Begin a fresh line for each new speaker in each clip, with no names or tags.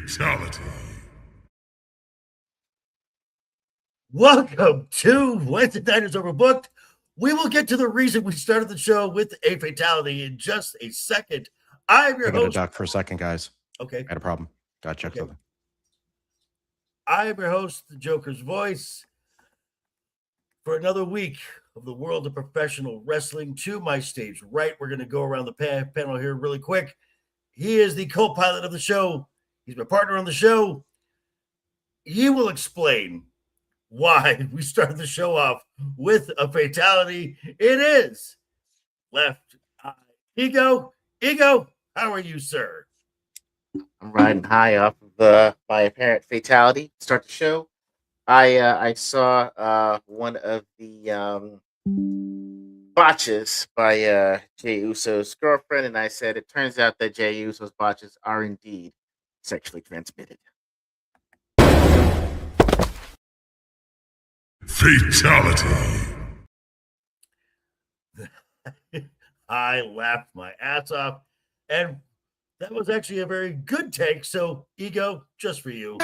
Fatality.
Welcome to Wednesday Night is Overbooked. We will get to the reason we started the show with a fatality in just a second. I'm your
I got to
host.
duck for a second, guys.
Okay.
I had a problem. Got to check
Okay.
something.
I'm your host, the Joker's Voice, for another week of the world of professional wrestling. To my stage right, we're going to go around the panel here really quick. He is the co-pilot of the show. He's my partner on the show. He will explain why we started the show off with a fatality. It is Left Eye Ego. Ego, how are you, sir?
I'm riding high off of my apparent fatality. Start the show. I saw one of the botches by Jey Uso's girlfriend, and I said it turns out that Jey Uso's botches are indeed sexually transmitted.
Fatality.
I laughed my ass off, and that was actually a very good take. So, Ego, just for you.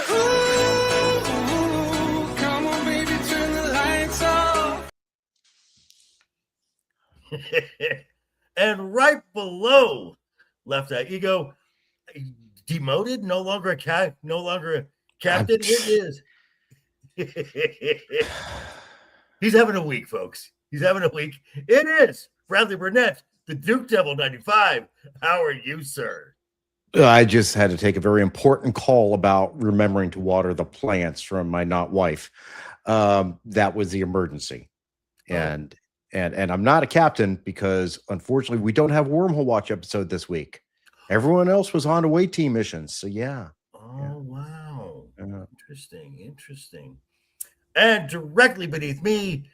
Come on, baby, turn the lights off.
And right below Left Eye Ego, demoted, no longer a captain. It is. He's having a week, folks. He's having a week. It is Bradley Burnett, the Duke Devil 95. How are you, sir?
I just had to take a very important call about remembering to water the plants from my not wife. That was the emergency. And I'm not a captain because, unfortunately, we don't have a Wormhole Watch episode this week. Everyone else was on away team missions. So, yeah.
Oh, wow.
Yeah.
Interesting. And directly beneath me,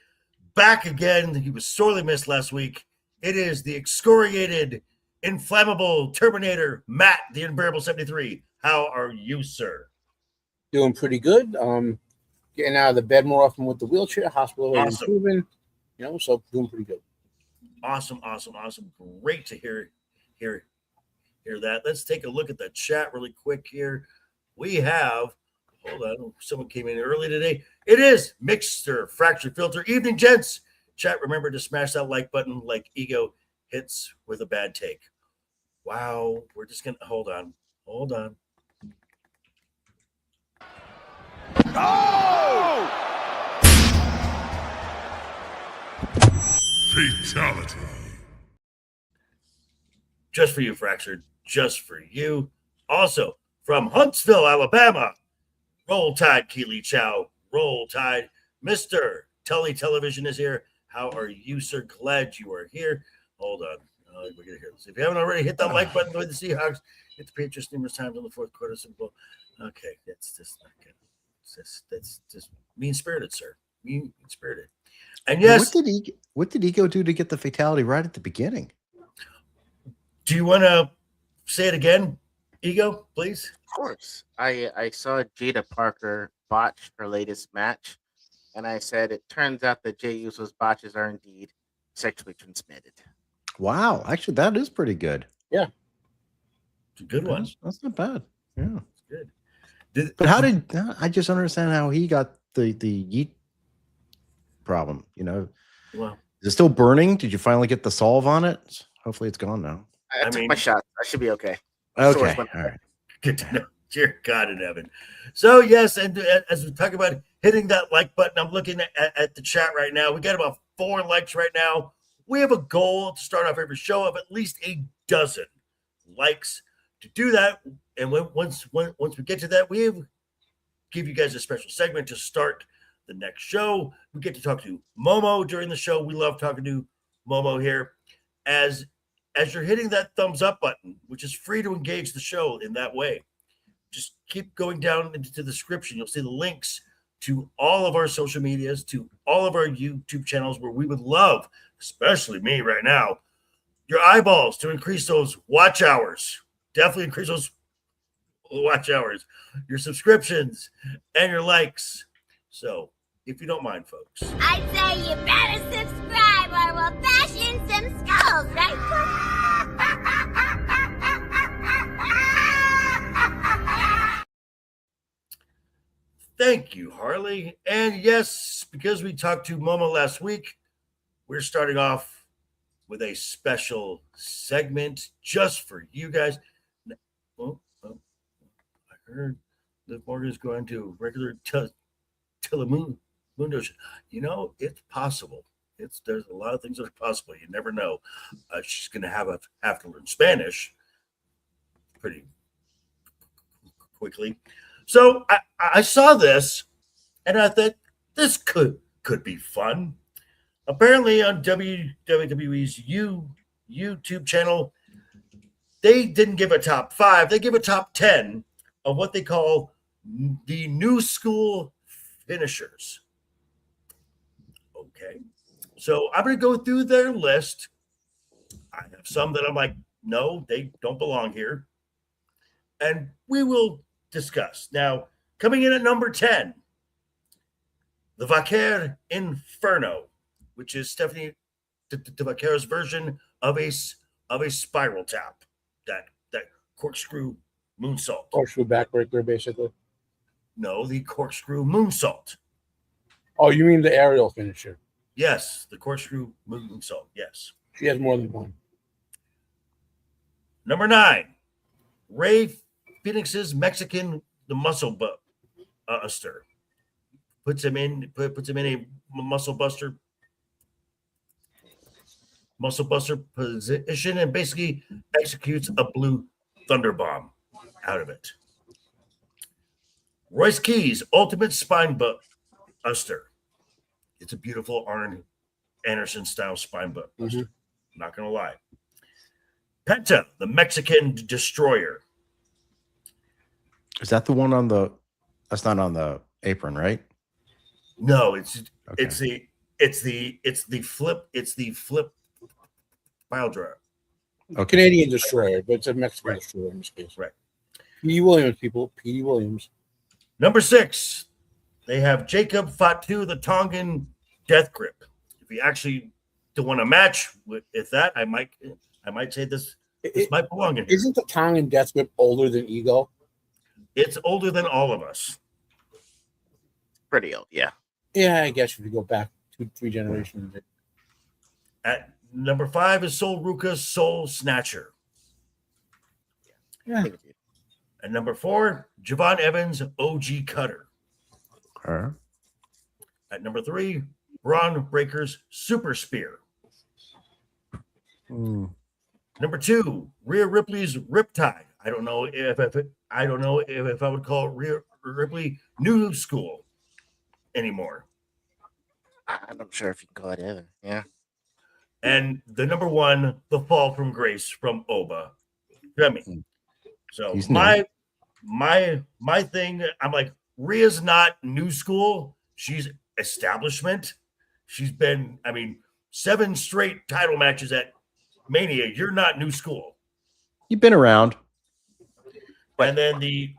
back again. He was sorely missed last week. It is the excoriated, inflammable Terminator, Matt, the Unbearable 73. How are you, sir?
Doing pretty good. Getting out of the bed more often with the wheelchair. Hospital
Awesome.
improving. So doing pretty good.
Awesome. Great to hear that. Let's take a look at the chat really quick here. We have, hold on, someone came in early today. It is Mixter Fracture Filter. Evening, gents. Chat, remember to smash that like button like Ego hits with a bad take. Wow, we're just going to, hold on.
Oh! Fatality.
Just for you, Fractured. Just for you. Also, from Huntsville, Alabama, Roll Tide, Keely Chow. Roll Tide. Mr. Tully Television is here. How are you, sir? Glad you are here. Hold on. We're going to hear this. If you haven't already, hit that like button with the Seahawks. Hit the Patriots numerous times in the fourth quarter. Simple. Okay, that's just not good. That's just mean-spirited, sir. Mean-spirited. And yes.
What did Ego do to get the fatality right at the beginning?
Do you want to say it again, Ego, please?
Of course. I saw Jada Parker botch her latest match, and I said it turns out that Jey Uso's botches are indeed sexually transmitted.
Wow. Actually, that is pretty good.
Yeah.
It's a good one.
That's not bad. Yeah.
It's good.
But how did I just don't understand how he got the yeet problem?
Well,
is it still burning? Did you finally get the solve on it? Hopefully it's gone now.
I took my shot. I should be okay.
Okay. All right.
Good to know. Dear God in heaven. So, yes, and as we talk about hitting that like button, I'm looking at the chat right now. We got about 4 likes right now. We have a goal to start off every show of at least a dozen likes. To do that, and once we get to that, we give you guys a special segment to start the next show. We get to talk to Momo during the show. We love talking to Momo here. As you're hitting that thumbs up button, which is free to engage the show in that way, just keep going down into the description. You'll see the links to all of our social medias, to all of our YouTube channels, where we would love, especially me right now, your eyeballs to increase those watch hours. Definitely increase those watch hours, your subscriptions, and your likes. So, if you don't mind, folks,
I'd say you better subscribe or we'll bash in some skulls, right?
Thank you, Harley. And yes, because we talked to Momo last week, we're starting off with a special segment just for you guys. Oh, I heard that Morgan's going to regular Telemundo. You know, it's possible. There's a lot of things that are possible. You never know. She's going to have to learn Spanish pretty quickly. So I saw this, and I thought this could be fun. Apparently, on WWE's YouTube channel, they didn't give a top 5. They give a top 10 of what they call the new school finishers. Okay. So I'm going to go through their list. I have some that I'm like, no, they don't belong here. And we will discuss. Now, coming in at number 10, the Vaquer Inferno, which is Stephanie de Vaquera's version of a spiral tap, that corkscrew moonsault.
Corkscrew backbreaker, basically.
No, the corkscrew moonsault.
Oh, you mean the aerial finisher?
Yes, the corkscrew moonsault. Yes.
She has more than one.
Number 9, Ray Phoenix's Mexican the muscle buster. Puts him in a muscle buster position and basically executes a blue thunder bomb out of it. Royce Keys ultimate spine buster. It's a beautiful Arn Anderson style spine buster.
Mm-hmm.
Not gonna lie. Penta, the Mexican destroyer.
Is that the one on the? That's not on the apron, right?
No, it's
Okay.
the flip pile driver.
Okay.
Canadian destroyer, but it's a Mexican destroyer in this case.
Right.
P.D. Williams, people. P.D. Williams.
Number 6, they have Jacob Fatu, the Tongan death grip. If you actually don't want to match with that, I might say this might belong in here.
Isn't the Tongan death grip older than Ego?
It's older than all of us.
Pretty old, yeah.
Yeah, I guess if you go back 2-3 generations.
At number 5 is Sol Ruka's Soul Snatcher.
Yeah.
At number 4, Javon Evans' OG Cutter.
Okay.
At number 3, Braun Breaker's Super Spear. Number 2, Rhea Ripley's Riptide. I don't know if I would call Rhea Ripley new school anymore.
I'm not sure if you can call it either. Yeah.
And the number 1, the Fall from Grace from Oba. Remy. So
He's
my thing, I'm like, Rhea's not new school. She's establishment. She's been, 7 straight title matches at Mania. You're not new school.
You've been around.
And then the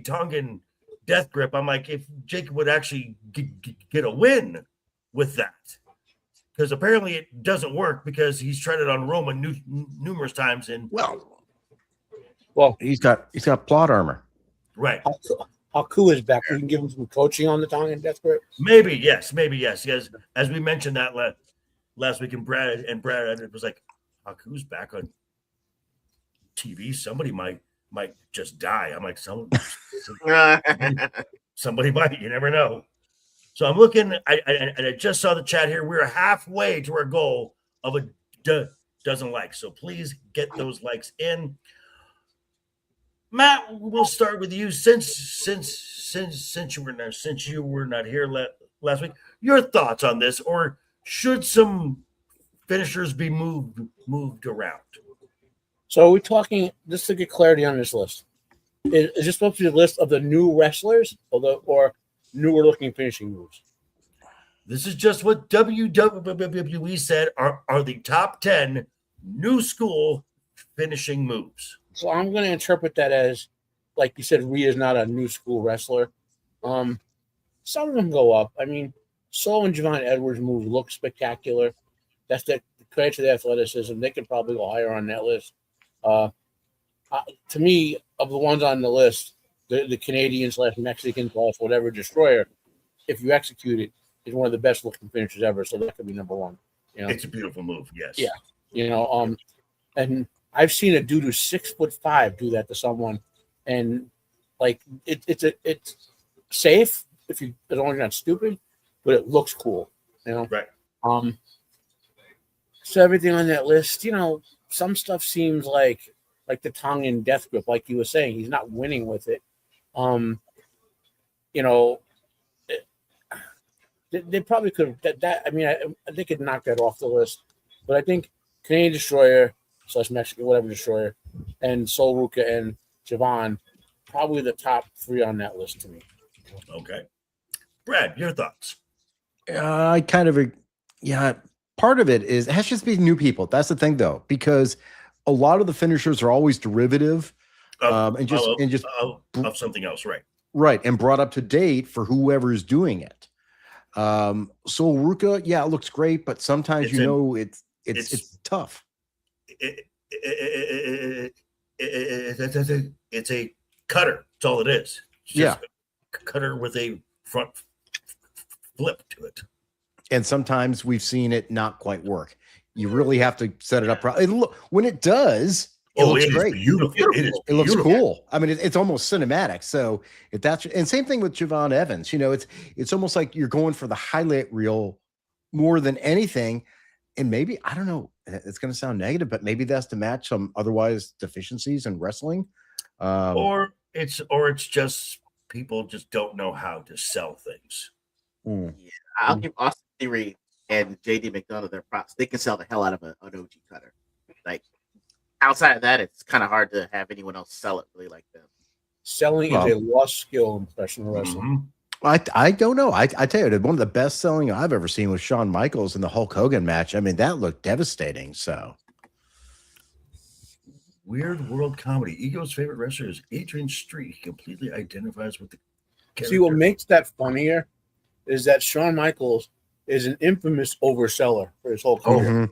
Tongan death grip. I'm like, if Jacob would actually get a win with that, because apparently it doesn't work because he's tried it on Roman numerous times. And
Well,
He's got plot armor.
right,
Haku is back. We can give him some coaching on the Tongan death grip.
maybe yes. Yes, as we mentioned that last week, and Brad was like, Haku's back on TV. Somebody might just die. I'm like, somebody might. You never know. So I'm looking. I just saw the chat here. We're halfway to our goal of a dozen likes. So please get those likes in. Matt, we'll start with you since you were not here last week. Your thoughts on this, or should some finishers be moved around?
So we're talking just to get clarity on this list. Is this supposed to be a list of the new wrestlers or newer looking finishing moves?
This is just what WWE said are the top 10 new school finishing moves.
So I'm going to interpret that as, like you said, Rhea's not a new school wrestler. Some of them go up. Sol and Javon Edwards' moves look spectacular. That's the credit to the athleticism. They could probably go higher on that list. To me, of the ones on the list, the Canadian / Mexican / whatever destroyer, if you execute it, is one of the best looking finishes ever. So that could be number one. You know?
It's a beautiful move. Yes.
Yeah. You know, and I've seen a dude who's 6'5" do that to someone, and like it's safe if you as long as you're not stupid, but it looks cool. You know.
Right.
So everything on that list, you know, some stuff seems like the tongue and death grip, like you were saying, he's not winning with it. You know, they probably could have that. I mean, they could knock that off the list, but I think Canadian Destroyer / Mexican whatever Destroyer and Sol Ruka and Javon probably the top 3 on that list to me.
Okay, Brad, your thoughts?
I kind of, yeah. Part of it has just been new people. That's the thing, though, because a lot of the finishers are always derivative,
Of something else, right?
Right, and brought up to date for whoever is doing it. Sol Ruka, yeah, it looks great, but sometimes it's tough.
It's a cutter. That's all it is. It's just a cutter with a front flip to it.
And sometimes we've seen it not quite work. You really have to set it up properly. When it does, it looks great.
Beautiful.
It looks cool. I mean, it's almost cinematic. So if that's and same thing with Javon Evans. You know, it's almost like you're going for the highlight reel more than anything. And maybe I don't know. It's going to sound negative, but maybe that's to match some otherwise deficiencies in wrestling.
Or it's just people just don't know how to sell things.
Yeah, I'll give Austin Theory and JD McDonough their props. They can sell the hell out of an OG cutter. Like outside of that, it's kind of hard to have anyone else sell it really like them.
Selling is a lost skill in professional wrestling.
I don't know. I tell you, one of the best selling I've ever seen was Shawn Michaels in the Hulk Hogan match. I mean, that looked devastating. So
Weird World Comedy. Ego's favorite wrestler is Adrian Street. He completely identifies with the character.
See, what makes that funnier is that Shawn Michaels is an infamous overseller for his Hulk Hogan.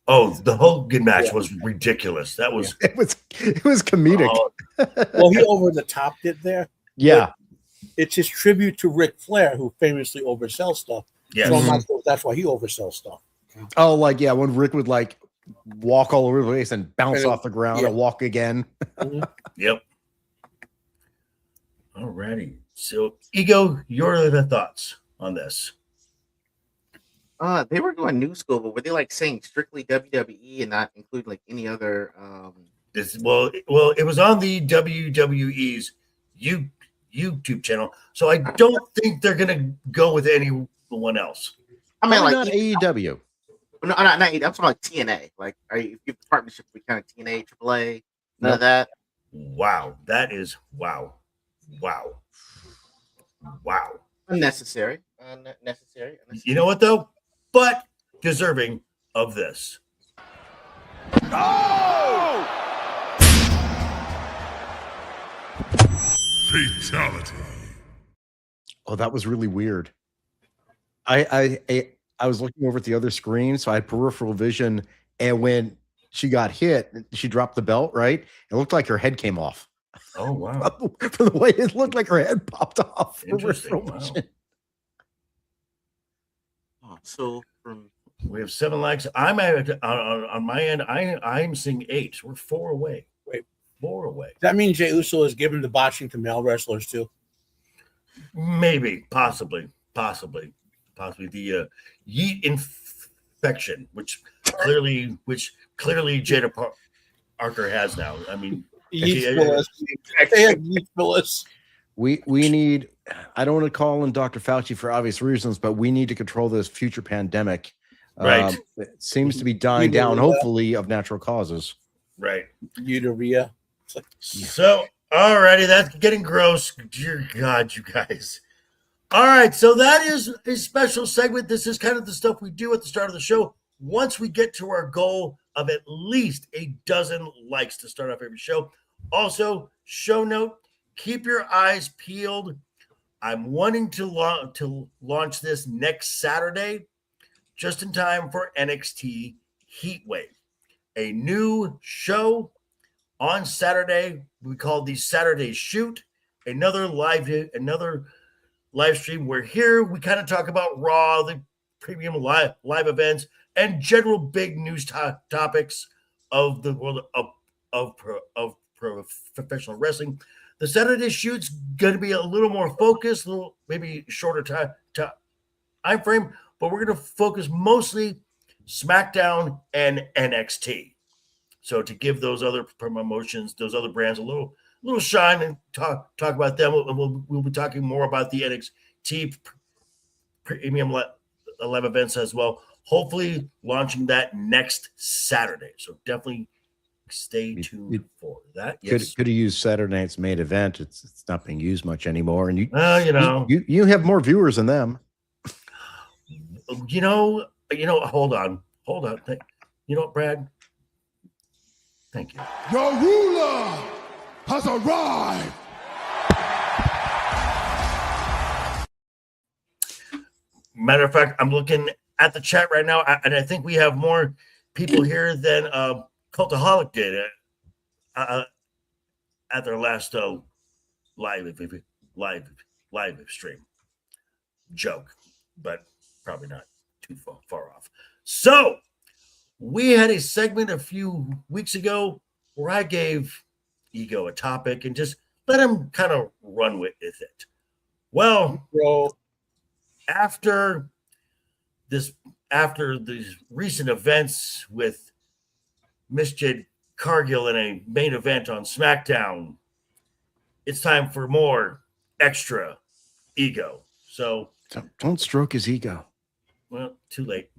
Oh, the Hogan match was ridiculous. That was
it was comedic.
Well, he over the topped it there.
Yeah.
It's his tribute to Ric Flair, who famously oversells stuff.
Yes.
Shawn Michaels, that's why he oversells stuff.
Oh, like when Rick would like walk all over the place and bounce off the ground and walk again.
Yep. All righty. So, Ego, your thoughts on this?
They were going new school, but were they like saying strictly WWE and not including like any other?
Well, it was on the WWE's YouTube channel, so I don't think they're gonna go with anyone else.
I mean, like
not AEW.
No, not I'm talking like TNA. Like, are you give partnership with kind of TNA, AAA, none of that?
Wow, that is wow.
Unnecessary.
You know what though? But deserving of this.
Fatality.
Oh, that was really weird. I was looking over at the other screen, so I had peripheral vision, and when she got hit, she dropped the belt, right? It looked like her head came off.
Oh wow.
From the way it looked like her head popped off.
Interesting. Wow.
So
we have 7 likes. I'm at on my end. I'm seeing 8. So we're 4 away.
Wait,
4 away.
Does that mean Jey Uso is given the botching to male wrestlers too?
Maybe, possibly the yeet infection, which clearly Jada Parker has now. I mean,
we need. I don't want to call in Dr. Fauci for obvious reasons, but we need to control this future pandemic.
Right,
it seems to be dying down, hopefully of natural causes.
Right,
Uteria.
So, alrighty, that's getting gross. Dear God, you guys. All right, so that is a special segment. This is kind of the stuff we do at the start of the show. Once we get to our goal of at least a dozen likes to start off every show. Also, show note, keep your eyes peeled. I'm wanting to launch this next Saturday, just in time for NXT Heatwave. A new show on Saturday. We call these Saturday Shoot. another live stream where here we kind of talk about Raw, the premium live events, and general big news topics of the world of professional wrestling. The Saturday shoot's going to be a little more focused, a little maybe shorter time frame, but we're going to focus mostly SmackDown and NXT. So to give those other promotions, those other brands a little shine and talk about them, we'll be talking more about the NXT premium live events as well. Hopefully launching that next Saturday. So definitely stay tuned for that. Yes.
Could have used Saturday night's main event. It's not being used much anymore, and you have more viewers than them.
Hold on. You know what, Brad? Thank you.
Your ruler has arrived.
Matter of fact, I'm looking at the chat right now, and I think we have more people here than Cultaholic did at their last live stream. Joke, but probably not too far off. So we had a segment a few weeks ago where I gave Ego a topic and just let him kind of run with it. Well, after these recent events with Miss Jade Cargill in a main event on SmackDown, it's time for more extra Ego. So
don't stroke his ego.
Well, too late.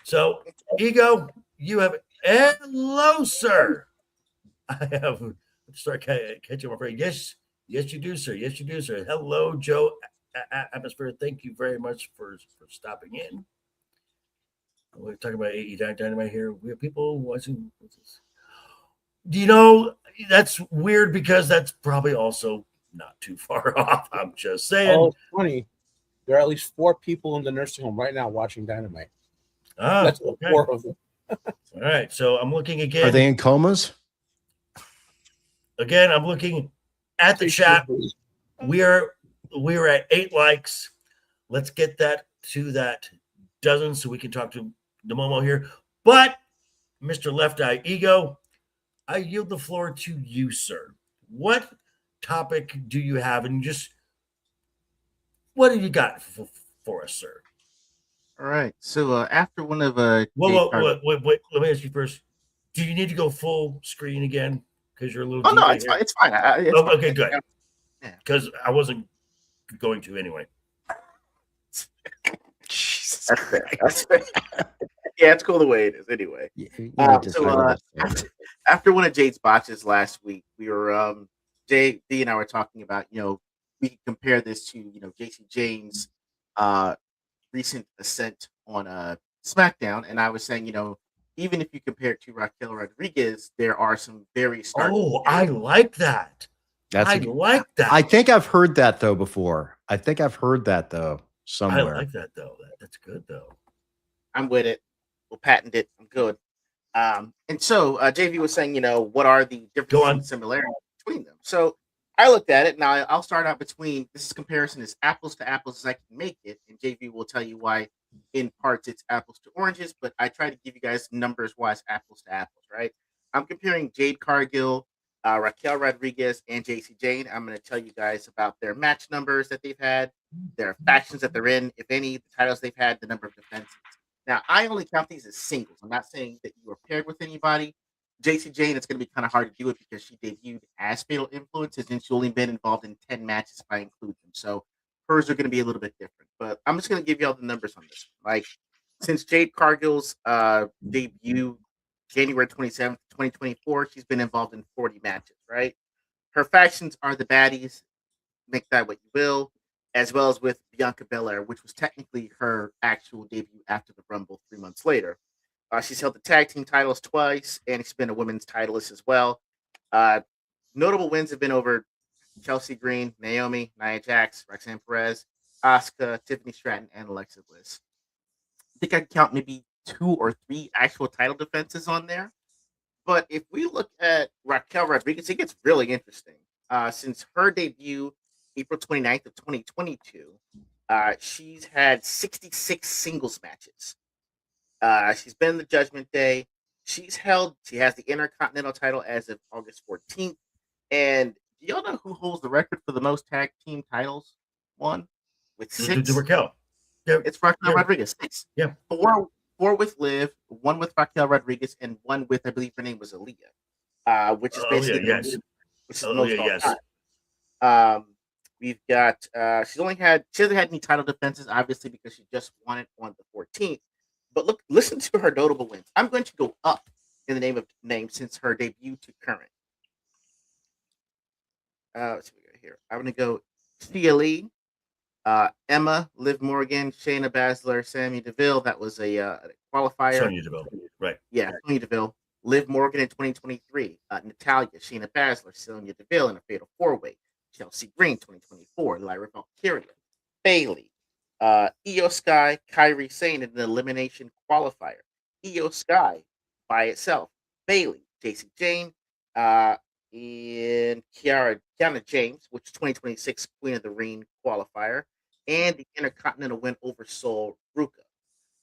So, Ego, you have hello, sir. I have start catching my brain. Yes, you do, sir. Yes, you do, sir. Hello, Joe Atmosphere. Thank you very much for stopping in. We're talking about AE Dynamite here. We have people watching. Do you know that's weird because that's probably also not too far off. I'm just saying.
Oh, it's funny. There are at least 4 people in the nursing home right now watching Dynamite. That's
okay.
4 of them.
All right, so I'm looking again.
Are they in comas?
Again, I'm looking at the chat. We are at 8 likes. Let's get that to that dozen so we can talk to the Momo here. But Mr. Left Eye Ego, I yield the floor to you, sir. What topic do you have? And just what have you got for us, sir?
All right. So after one of
wait. Let me ask you first. Do you need to go full screen again? Because you're a little.
Oh no, it's fine. It's fine.
Okay, good. Because I wasn't going to anyway.
Jesus.
That's fair. Yeah, it's cool the way it is. Anyway. After one of Jade's botches last week, we were Jay D and I were talking about we can compare this to JC Jane's recent ascent on SmackDown, and I was saying even if you compare it to Raquel Rodriguez, there are some very stark.
Oh, I like that. Like that.
I think I've heard that though before. Somewhere.
I like that though. That's good though.
I'm with it. We'll patent it. I'm good. And so JV was saying, what are the differences and similarities between them? So I looked at it. Now I'll start out between this comparison is apples to apples as I can make it, and JV will tell you why in parts it's apples to oranges, but I try to give you guys numbers wise apples to apples, right? I'm comparing Jade Cargill, Raquel Rodriguez, and JC Jane. I'm going to tell you guys about their match numbers that they've had, their factions that they're in, if any, the titles they've had, the number of defenses. Now, I only count these as singles. I'm not saying that you were paired with anybody. JC Jane, it's going to be kind of hard to do it because she debuted as Fatal Influences and she's only been involved in 10 matches if I include them. So hers are going to be a little bit different. But I'm just going to give you all the numbers on this. Like, since Jade Cargill's debut, January 27th, 2024, she's been involved in 40 matches, right? Her factions are the baddies, make that what you will, as well as with Bianca Belair, which was technically her actual debut after the Rumble 3 months later. She's held the tag team titles twice, and she's been a women's titleist as well. Notable wins have been over Chelsea Green, Naomi, Nia Jax, Roxanne Perez, Asuka, Tiffany Stratton, and Alexa Bliss. I think I can count maybe 2 or 3 actual title defenses on there. But if we look at Raquel Rodriguez, it gets really interesting. since her debut, April 29th of 2022, she's had 66 singles matches. She's been in the Judgment Day. She has the Intercontinental title as of August 14th. And do y'all know who holds the record for the most tag team titles? One with 6.
Raquel. Yeah.
It's Raquel Rodriguez. 6.
Yeah.
Four with Liv, 1 with Raquel Rodriguez, and 1 with, I believe her name was Aaliyah, which is basically the most all time. We've got she hasn't had any title defenses, obviously, because she just won it on the 14th. But listen to her notable wins. I'm going to go up in the name since her debut to current. Let's see what we got here. I'm going to go Tia Lee, Emma, Liv Morgan, Shayna Baszler, Sonya Deville. That was a qualifier.
Sonya Deville, right?
Yeah, Sonya Deville. Liv Morgan in 2023. Natalia, Shayna Baszler, Sonya Deville in a fatal 4-way. Chelsea Green 2024. Lyra Valkyria, Bailey, Io Sky, Kairi Sane in an elimination qualifier. Io Sky by itself. Bailey, JC Jane, and Kiana James, which is 2026 Queen of the Ring qualifier, and the Intercontinental win over Sol Ruka.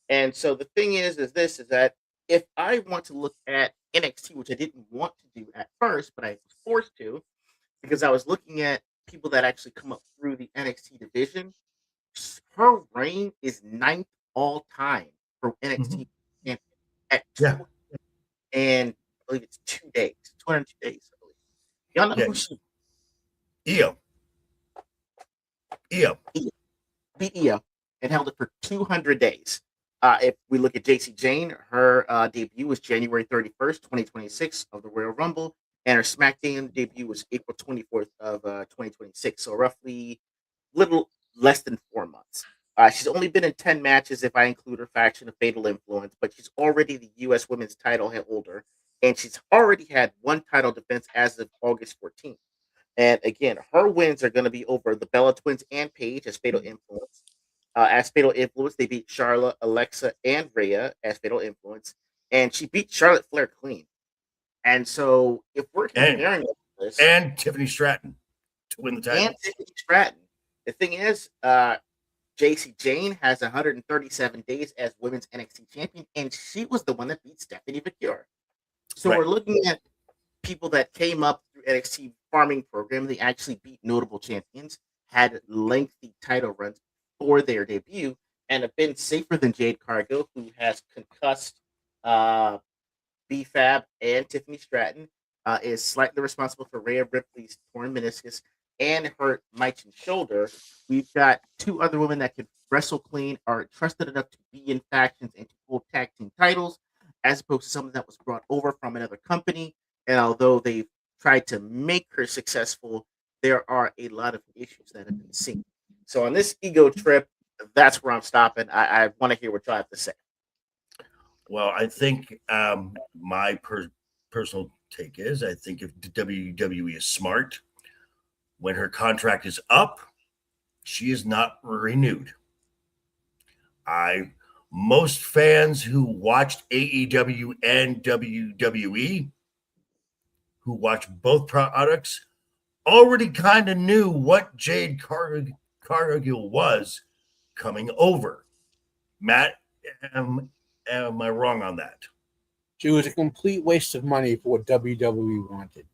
And so the thing is that if I want to look at NXT, which I didn't want to do at first, but I was forced to, because I was looking at people that actually come up through the NXT division, her reign is 9th all time for NXT champion at 2, and I believe it's 2 days, 202 days. I believe. Y'all know who she? Io beat Io and held it for 200 days. If we look at JC Jane, her debut was January 31st, 2026 of the Royal Rumble, and her SmackDown debut was April 24th of 2026. So roughly little less than 4 months. She's only been in 10 matches if I include her faction of Fatal Influence, but she's already the U.S. Women's title holder, and she's already had 1 title defense as of August 14th. And again, her wins are going to be over the Bella Twins and Paige as Fatal Influence. As Fatal Influence, they beat Charlotte, Alexa, and Rhea as Fatal Influence, and she beat Charlotte Flair clean. And so, if we're comparing this,
and Tiffany Stratton to win the title,
and Tiffany Stratton, the thing is, JC Jane has 137 days as Women's NXT Champion, and she was the one that beat Stephanie McCure. So we're looking at people that came up through NXT farming program. They actually beat notable champions, had lengthy title runs for their debut, and have been safer than Jade Cargill, who has concussed B-Fab and Tiffany Stratton, is slightly responsible for Rhea Ripley's torn meniscus and hurt mitral shoulder. We've got 2 other women that can wrestle clean, are trusted enough to be in factions and to hold tag team titles, as opposed to someone that was brought over from another company. And although they've tried to make her successful, there are a lot of issues that have been seen. So on this ego trip, that's where I'm stopping. I want to hear what y'all have to say.
Well, I think my personal take is, I think if WWE is smart, when her contract is up, she is not renewed. Most fans who watched AEW and WWE, who watched both products, already kind of knew what Jade Cargill was coming over. Matt, am I wrong on that?
She was a complete waste of money for what WWE wanted.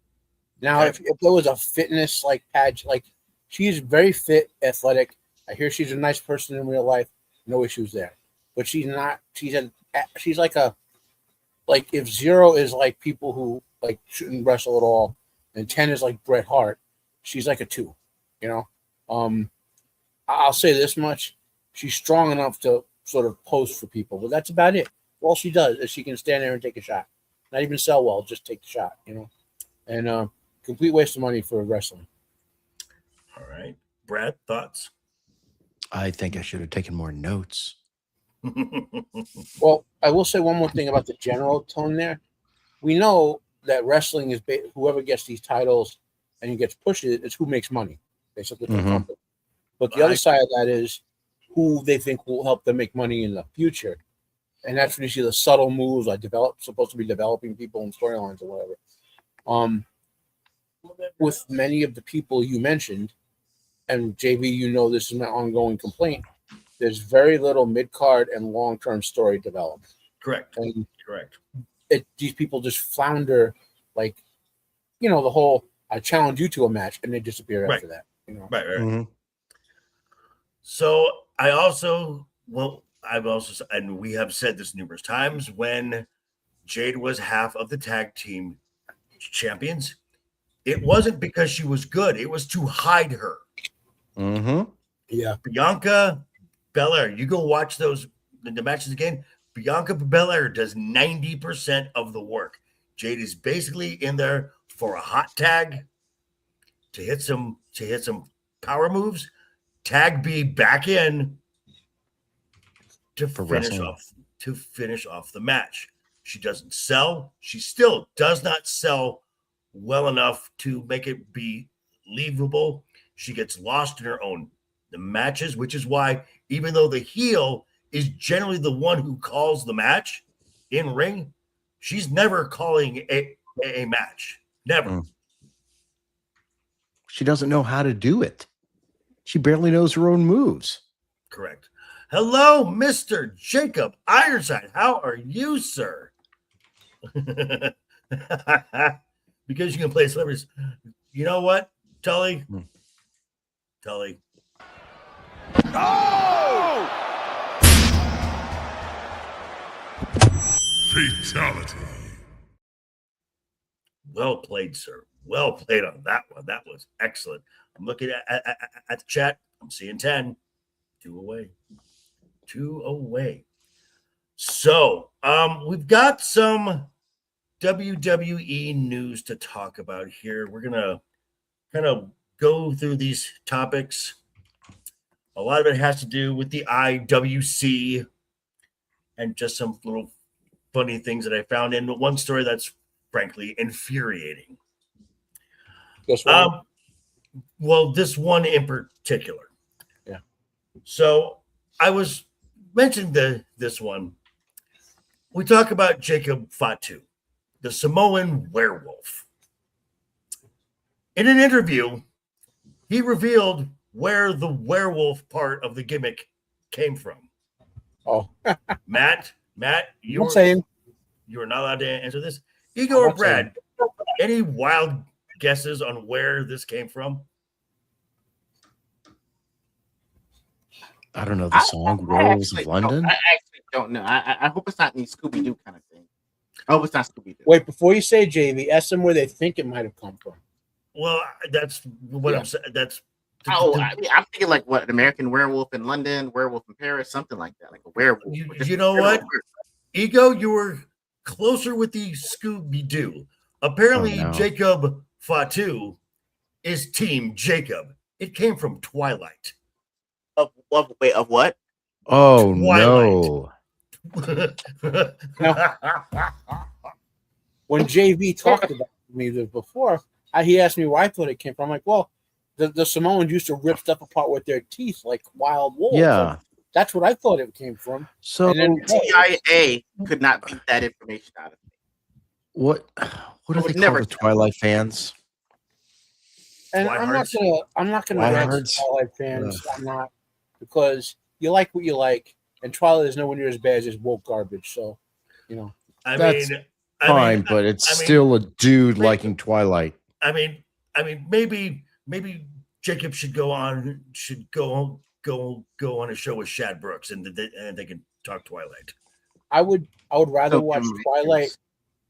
Now, if there was a fitness patch, she's very fit, athletic. I hear she's a nice person in real life. No issues there. But she's not. She's like if 0 is like people who shouldn't wrestle at all, and 10 is like Bret Hart, she's like a 2. I'll say this much: she's strong enough to sort of pose for people, but that's about it. All she does is she can stand there and take a shot. Not even sell well, just take the shot. And complete waste of money for wrestling.
All right, Brad, thoughts?
I think I should have taken more notes.
Well, I will say one more thing about the general tone there. We know that wrestling is whoever gets these titles and who gets pushed, it's who makes money, basically. But the other side of that is who they think will help them make money in the future. And that's when you see the subtle moves, supposed to be developing people and storylines or whatever. with many of the people you mentioned, and JV, you know this is my ongoing complaint. There's very little mid-card and long-term story development.
Correct.
And
Correct.
these people just flounder, like, the whole I challenge you to a match, and they disappear after that.
Right.
Mm-hmm.
So I've also, and we have said this numerous times, when Jade was half of the tag team champions, it wasn't because she was good. It was to hide her.
Mm-hmm.
Yeah.
Bianca Belair, you go watch the matches again. Bianca Belair does 90% of the work. Jade is basically in there for a hot tag to hit some power moves. Tag B back in to finish off the match. She doesn't sell. She still does not sell well enough to make it be believable. She gets lost in her own matches, which is why, even though the heel is generally the one who calls the match in ring, she's never calling a match. Never.
Mm. She doesn't know how to do it. She barely knows her own moves.
Correct. Hello, Mr. Jacob Ironside. How are you, sir? Because you can play celebrities. You know what, Tully? Tully.
Oh! Fatality.
Well played, sir. Well played on that one. That was excellent. I'm looking at the chat. I'm seeing 10. 2 away. 2 away. So, we've got some WWE news to talk about here. We're going to kind of go through these topics. A lot of it has to do with the IWC and just some little funny things that I found in one story that's frankly infuriating. Well, this one in particular.
Yeah.
So I was mentioning this one. We talk about Jacob Fatu, the Samoan werewolf. In an interview, he revealed where the werewolf part of the gimmick came from.
Oh,
Matt, you are not allowed to answer this. Ego or Brad, any wild guesses on where this came from?
I don't know the song Werewolves of London.
I actually don't know. I hope it's not any Scooby-Doo kind of thing. I hope it's not Scooby-Doo.
wait, before you say JV, ask them where they think it might have come from.
Well, that's what I'm saying. That's
I mean, I'm thinking like what, an American Werewolf in London, Werewolf in Paris, something like that, like a werewolf.
you know what? Ego, you were closer with the Scooby-Doo. Apparently, Jacob Fatu is Team Jacob. It came from Twilight.
Of what?
Oh,
Twilight.
no.
When JV talked about me before, he asked me where I thought it came from. I'm like, well, the Samoans used to rip stuff apart with their teeth like wild wolves.
Yeah.
So that's what I thought it came from.
So
TIA could not beat that information out of me.
what do they call the Twilight fans?
And I'm not gonna rant Twilight fans. I'm not, because you like what you like, and Twilight is nowhere near as bad as woke garbage. So,
That's fine, but it's still a dude liking Twilight.
I mean, maybe Jacob should go on a show with Shad Brooks, and they can talk Twilight.
I would rather watch Twilight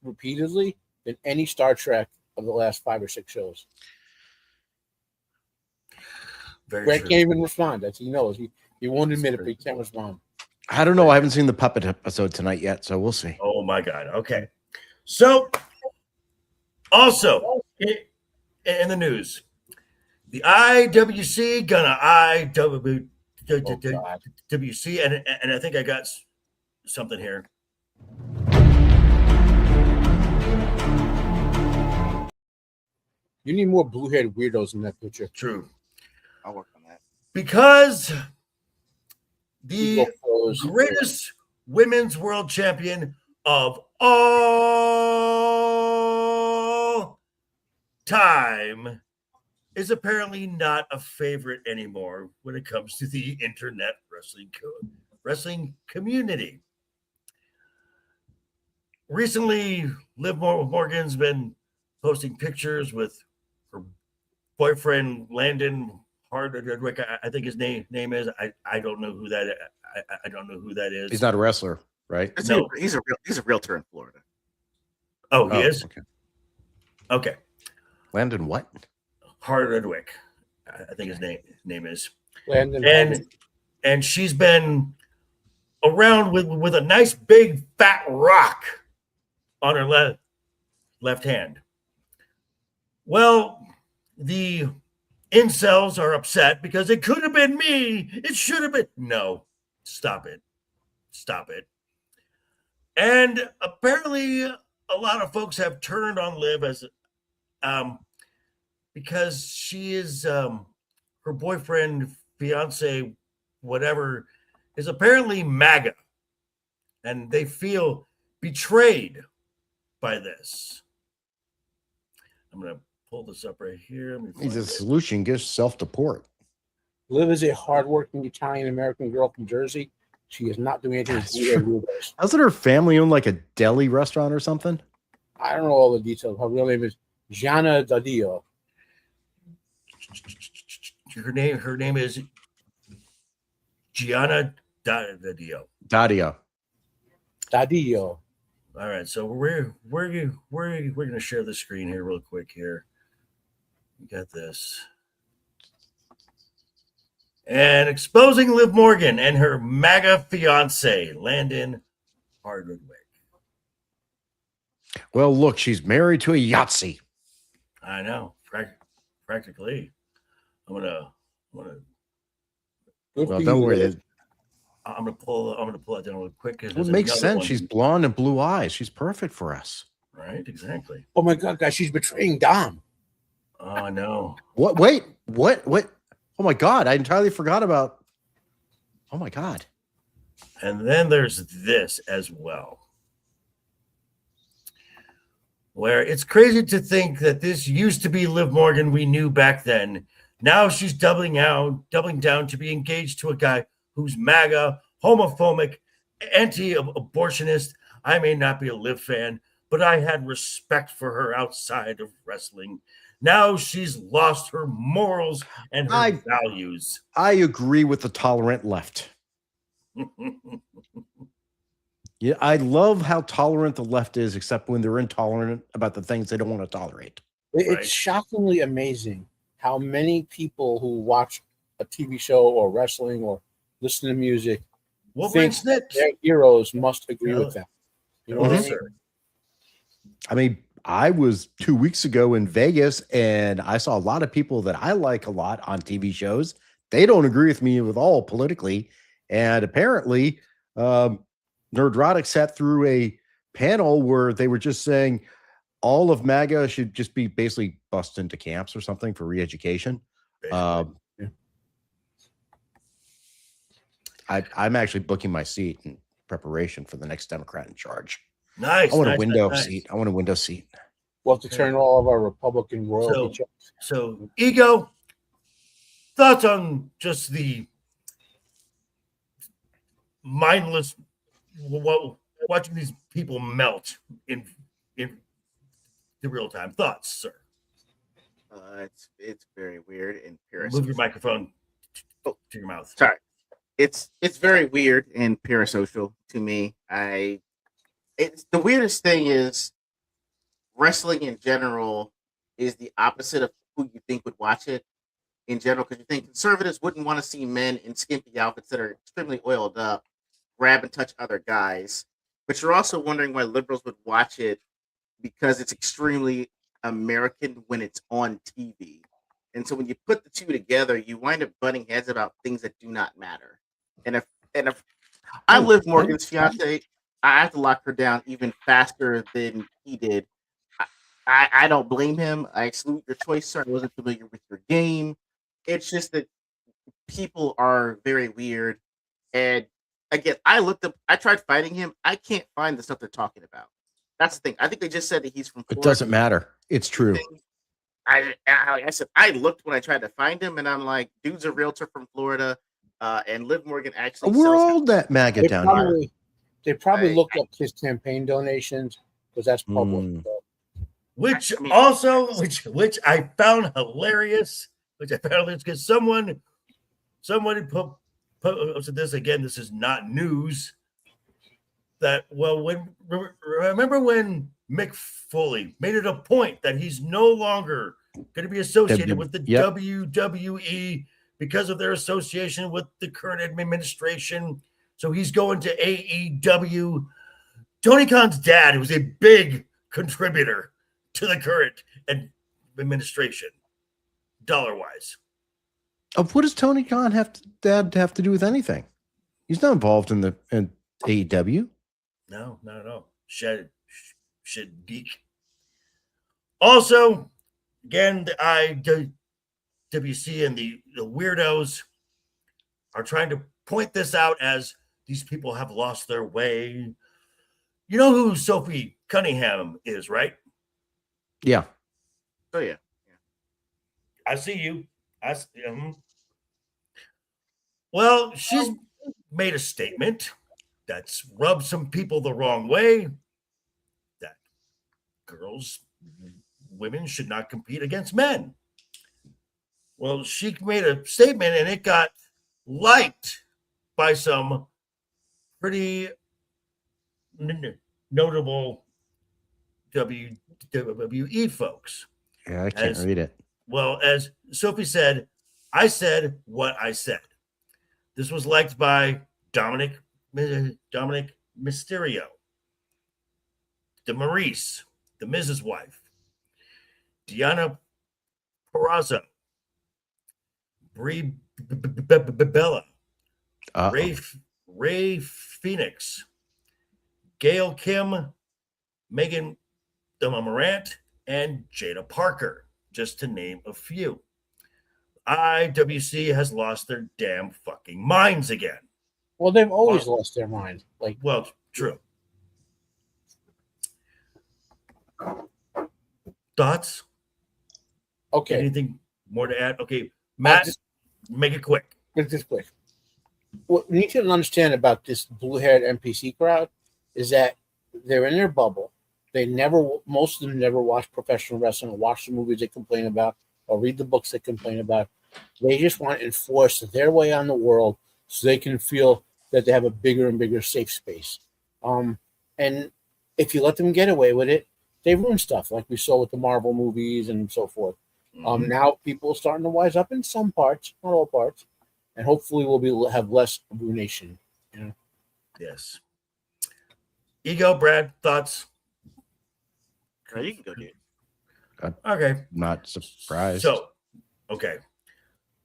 repeatedly than any Star Trek of the last 5 or 6 shows. Grant can't even respond. That's, he knows. He won't admit it, but he can't respond.
I don't know. I haven't seen the puppet episode tonight yet, so we'll see.
Oh my God. Okay. So, also in the news, the IWC gonna IWC, and I think I got something here.
You need more blue-haired weirdos in that picture.
True.
I'll work on that.
Because the greatest women's world champion of all time is apparently not a favorite anymore when it comes to the internet wrestling community. Recently, Liv Morgan's been posting pictures with her boyfriend Landon Hardwick. I think his name is. I don't know who that. I don't know who that is.
He's not a wrestler, right?
No.
He's a realtor in Florida.
Oh, he is.
Okay.
Okay.
Landon what?
Hardwick. I think his name is.
Landon.
And she's been around with a nice big fat rock on her left hand. Well, the incels are upset because it could have been me. It should have been. No, stop it. Stop it. And apparently a lot of folks have turned on Liv as because she is her boyfriend, fiance, whatever, is apparently MAGA. And they feel betrayed by this. I'm going to pull this up right here.
The solution gives self-deport.
Liv is a hardworking Italian-American girl from Jersey. She is not doing anything.
That's true. Doesn't her family own like a deli restaurant or something?
I don't know all the details. Her real name is Gianna Dadio.
Her name is Gianna Dadio.
Dadio.
All right, so we're going to share the screen here real quick here. We got this. And exposing Liv Morgan and her MAGA fiance, Landon Hardwick.
Well, look, she's married to a Yahtzee.
I know, practically. I'm gonna.
Good
Well,
for
don't
you,
worry.
Liv.
I'm gonna pull it down real quick.
It makes sense. She's blonde and blue eyes. She's perfect for us.
right. Exactly.
Oh my God, guys, she's betraying Dom.
Oh, I know.
What? Wait. What? Oh my God! I entirely forgot about. Oh my God!
And then there's this as well, where it's crazy to think that this used to be Liv Morgan we knew back then. Now she's doubling down to be engaged to a guy who's MAGA, homophobic, anti-abortionist. I may not be a Liv fan, but I had respect for her outside of wrestling. Now she's lost her morals and her values.
I agree with the tolerant left. Yeah, I love how tolerant the left is, except when they're intolerant about the things they don't want to tolerate.
It's shockingly amazing how many people who watch a TV show or wrestling or listen to music think their heroes must agree with them. You know what I mean?
I mean, I was 2 weeks ago in Vegas, and I saw a lot of people that I like a lot on TV shows. They don't agree with me at all politically, and apparently, Nerdrotic sat through a panel where they were just saying all of MAGA should just be basically bussed into camps or something for re-education. I'm actually booking my seat in preparation for the next Democrat in charge.
Nice.
I want a window seat. I want a window seat.
We'll have to turn all of our Republican royalty checks.
So, Ego, thoughts on just the mindless watching these people melt in the real time? Thoughts, sir?
It's very weird and parasocial.
Move your microphone to your mouth.
Sorry. It's very weird and parasocial to me. It's the weirdest thing is wrestling in general is the opposite of who you think would watch it in general, because you think conservatives wouldn't want to see men in skimpy outfits that are extremely oiled up grab and touch other guys. But you're also wondering why liberals would watch it, because it's extremely American when it's on TV. And so when you put the two together, you wind up butting heads about things that do not matter. And if I Liv Morgan's fiance, I have to lock her down even faster than he did. I don't blame him. I salute your choice, sir. I wasn't familiar with your game. It's just that people are very weird. And again, I tried fighting him. I can't find the stuff they're talking about. That's the thing. I think they just said that he's from Florida.
It doesn't matter. It's true.
like I said, I looked when I tried to find him, and I'm like, dude's a realtor from Florida, and Liv Morgan actually
We're
sells
all that MAGA
They
down here.
probably
I-
looked up his campaign donations because that's public.
Mm.
So,
Which
I mean-
also, which I found hilarious, because someone put this again. This is not news. That remember when Mick Foley made it a point that he's no longer going to be associated with the
Yep.
WWE because of their association with the current administration. So he's going to AEW. Tony Khan's dad was a big contributor to the current administration, dollar-wise.
What does Tony Khan have to do with anything? He's not involved in AEW.
No, not at all. Shit geek. Also, again, the IWC and the weirdos are trying to point this out as these people have lost their way. You know who Sophie Cunningham is, right?
Yeah.
Oh yeah.
I see you. Well, she's made a statement that's rubbed some people the wrong way, that women should not compete against men. Well, she made a statement and it got liked by some pretty notable WWE folks.
Yeah, I can't read it.
Well, as Sophie said, I said what I said. This was liked by Dominic Mysterio, the Maurice, the Mrs. Wife, Deanna Purrazzo, Brie Bella, Ray Phoenix, Gail Kim, Megan Morant, and Jada Parker, just to name a few. IWC has lost their damn fucking minds again.
well, they've always lost their mind. Like,
Well, true. Thoughts?
okay,
Anything more to add? Okay, Matt, make it quick.
it's just quick. What we need to understand about this blue-haired NPC crowd is that they're in their bubble. Most of them never watch professional wrestling or watch the movies they complain about or read the books they complain about. They just want to enforce their way on the world so they can feel that they have a bigger and bigger safe space. And if you let them get away with it, they ruin stuff like we saw with the Marvel movies and so forth. Now people are starting to wise up in some parts, not all parts, and hopefully we'll have less ruination. You know?
Yes. Ego, Brad, thoughts?
You can go, dude.
Okay.
Not surprised.
So, okay.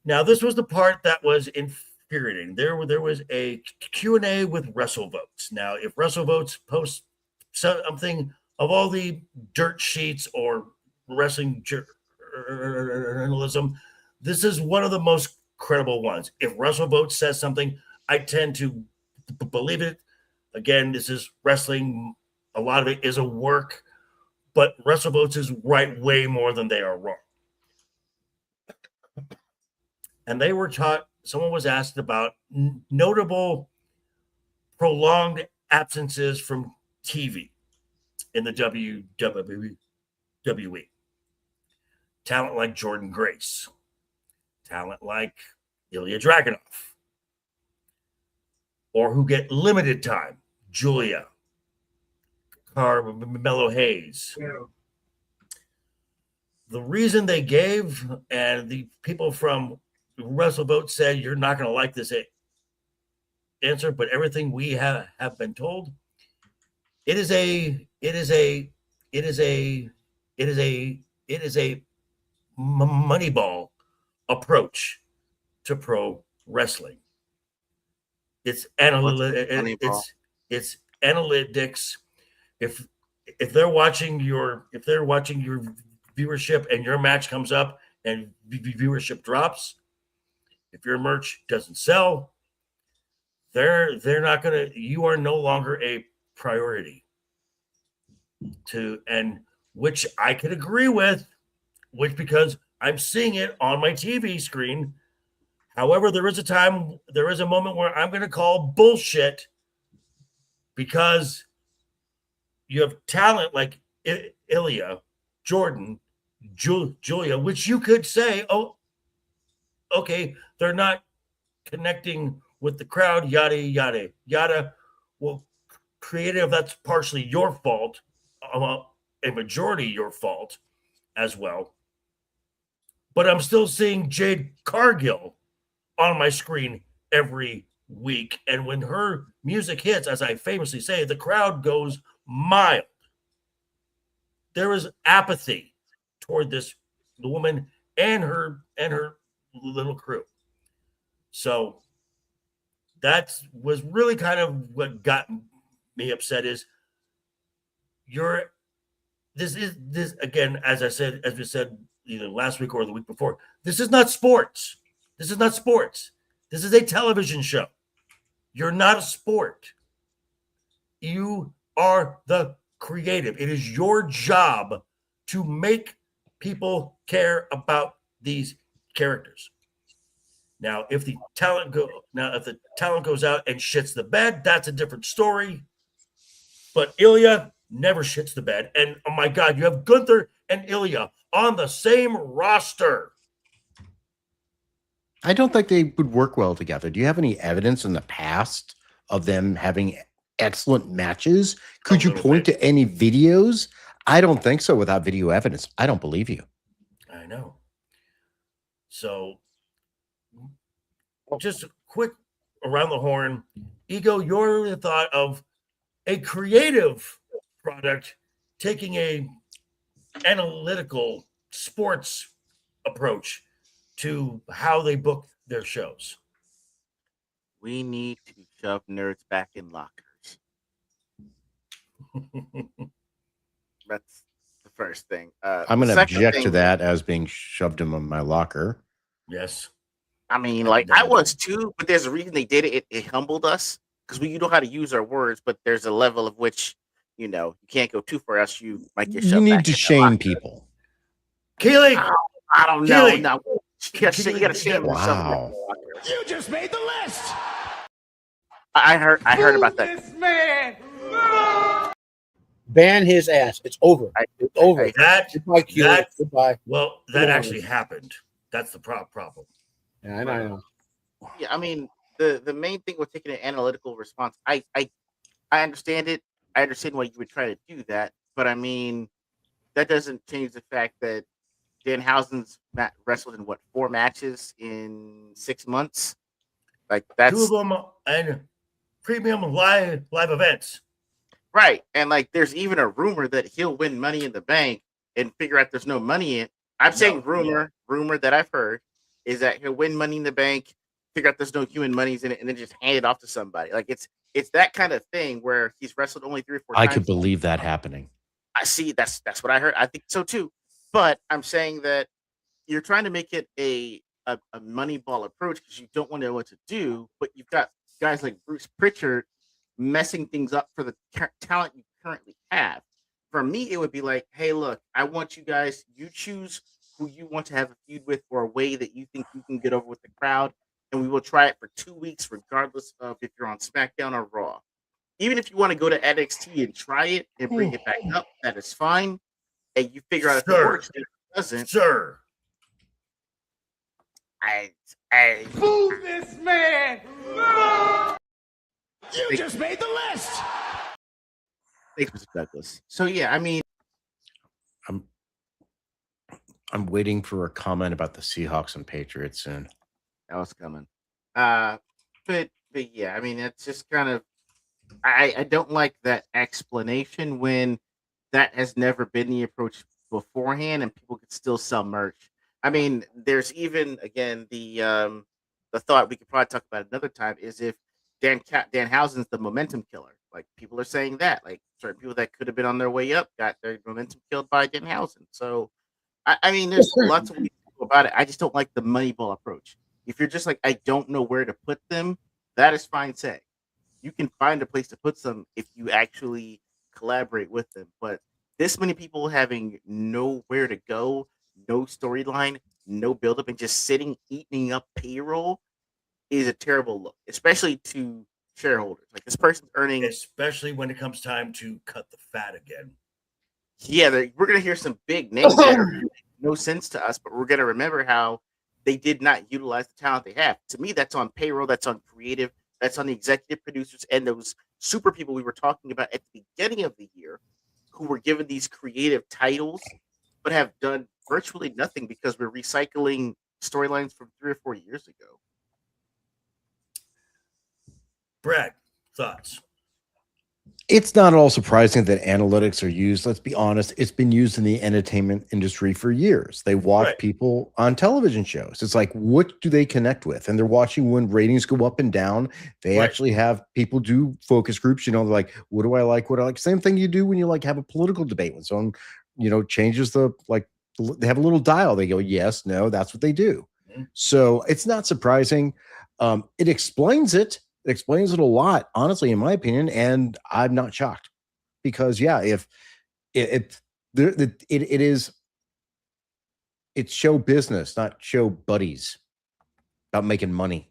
Now, this was the part that was infuriating. There was a Q&A with WrestleVotes. Now, if WrestleVotes posts something of all the dirt sheets or wrestling journalism, this is one of the most credible ones. If WrestleVotes says something, I tend to believe it. Again, this is wrestling. A lot of it is a work, but WrestleVotes is right way more than they are wrong. And they were taught, someone was asked about notable prolonged absences from TV in the WWE. Talent like Jordan Grace, talent like Ilya Dragunov, or who get limited time, Julia, Carmelo Hayes. Yeah. The reason they gave, and the people from WrestleVote said, you're not going to like this answer, but everything we have been told, it is a Moneyball approach to pro wrestling. It's it's analytics. If they're watching your viewership and your match comes up and viewership drops, if your merch doesn't sell, they're not gonna. You are no longer a priority. And which I could agree with. which because I'm seeing it on my TV screen. However, there is a moment where I'm going to call bullshit because you have talent like Ilya, Jordan, Julia, which you could say, oh, okay, they're not connecting with the crowd, yada, yada, yada. Well, creative, that's partially your fault, a majority your fault as well. But I'm still seeing Jade Cargill on my screen every week. And when her music hits, as I famously say, the crowd goes mild. There is apathy toward the woman and her little crew. So that was really kind of what got me upset is this again, as we said either last week or the week before, this is not sports. This is not sports. This is a television show. You're not a sport. You are the creative. It is your job to make people care about these characters. Now, if the talent goes out and shits the bed, that's a different story. But Ilya never shits the bed. And oh my God, you have Gunther and Ilya on the same roster.
I don't think they would work well together. Do you have any evidence in the past of them having excellent matches? Could you point to any videos? I don't think so without video evidence. I don't believe you.
I know. So just a quick around the horn. Ego, your thought of a creative product taking a analytical sports approach to how they book their shows.
We need to shove nerds back in lockers. That's the first thing.
I'm going to object to that as being shoved in my locker.
Yes.
I mean, like I was too, but there's a reason they did it. It humbled us because you know how to use our words, but there's a level of which, you know, you can't go too far else you might get shoved.
You need to shame people.
Keely,
I don't know. No, you got to shame yourself.
You just made the list.
I heard about that.
This man.
Ban his ass. It's over. It's over.
Goodbye. Well, that actually happened. That's the problem.
Yeah, I know.
Yeah, I mean, the main thing with taking an analytical response, I understand it. I understand why you would try to do that, but I mean, that doesn't change the fact that Danhausen's wrestled in 4 matches in 6 months. Like that's
2 of them and premium live events.
Right. And like there's even a rumor that he'll win Money in the Bank and figure out there's no money in. I'm saying rumor that I've heard is that he'll win Money in the Bank, figure out there's no human monies in it, and then just hand it off to somebody. Like it's that kind of thing where he's wrestled only 3 or 4 times.
I could believe that happening.
I see. That's what I heard. I think so too. But I'm saying that you're trying to make it a Moneyball approach because you don't want to know what to do, but you've got guys like Bruce Pritchard messing things up for the talent you currently have. For me, it would be like, hey, look, I want you guys, you choose who you want to have a feud with or a way that you think you can get over with the crowd, and we will try it for 2 weeks, regardless of if you're on SmackDown or Raw. Even if you want to go to NXT and try it and bring it back up, that is fine. And you figure out if it works, if it doesn't.
Sure.
I
Move this man. You just made the list.
Thanks, Mr. Douglas. So yeah, I mean,
I'm waiting for a comment about the Seahawks and Patriots soon.
that was coming. But yeah, I mean, it's just kind of I don't like that explanation when that has never been the approach beforehand, and people could still sell merch. I mean, there's even again the thought we could probably talk about another time is if Danhausen's the momentum killer. Like people are saying that, like certain people that could have been on their way up got their momentum killed by Danhausen. So I mean, there's lots of ways to go about it. I just don't like the Moneyball approach. If you're just like, I don't know where to put them, that is fine. Say you can find a place to put them if you actually collaborate with them. But this many people having nowhere to go, no storyline, no buildup, and just sitting eating up payroll is a terrible look, especially to shareholders. Like this person's earning.
Especially when it comes time to cut the fat again.
Yeah, we're gonna hear some big names that make no sense to us, but we're gonna remember how they did not utilize the talent they have. To me, that's on payroll, that's on creative, that's on the executive producers and those super people we were talking about at the beginning of the year who were given these creative titles but have done virtually nothing because we're recycling storylines from 3 or 4 years ago.
Brad, thoughts?
It's not at all surprising that analytics are used. Let's be honest. It's been used in the entertainment industry for years. They watch people on television shows. It's like, what do they connect with? And they're watching when ratings go up and down. They actually have people do focus groups, they're like, what do I like? What do I like? Same thing you do when you have a political debate when someone, changes they have a little dial. They go, yes, no, that's what they do.
Mm-hmm.
So it's not surprising. It explains it. It explains it a lot, honestly, in my opinion, and I'm not shocked because, if it is, it's show business, not show buddies about making money.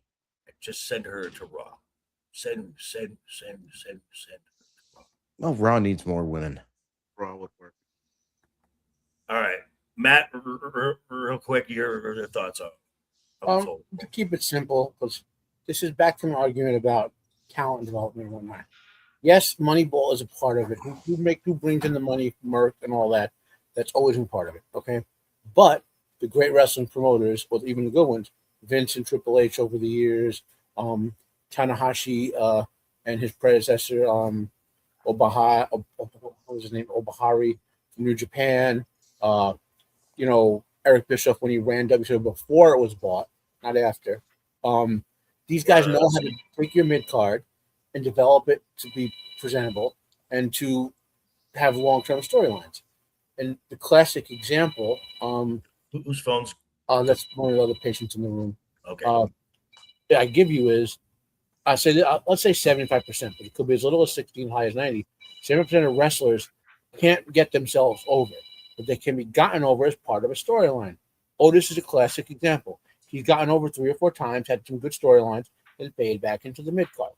Just send her to Raw. Send.
Well, Raw needs more women.
Raw would work.
All right, Matt, real quick, your thoughts on
to keep it simple, because this is back to an argument about talent development and whatnot. Yes, Moneyball is a part of it. Who brings in the money, Merck and all that? That's always been part of it. Okay, but the great wrestling promoters, well, even the good ones, Vince and Triple H over the years, Tanahashi and his predecessor, what was his name? Obahari from New Japan. Eric Bischoff when he ran WCW before it was bought, not after. These guys know how to take your mid card and develop it to be presentable and to have long-term storylines. And the classic example,
whose phones?
That's one of the other patients in the room.
Okay.
That I give you is, I say let's say 75%, but it could be as little as 16, high as 90. 70% of wrestlers can't get themselves over, but they can be gotten over as part of a storyline. Otis is a classic example. He's gotten over 3 or 4 times, had some good storylines, and faded back into the mid card.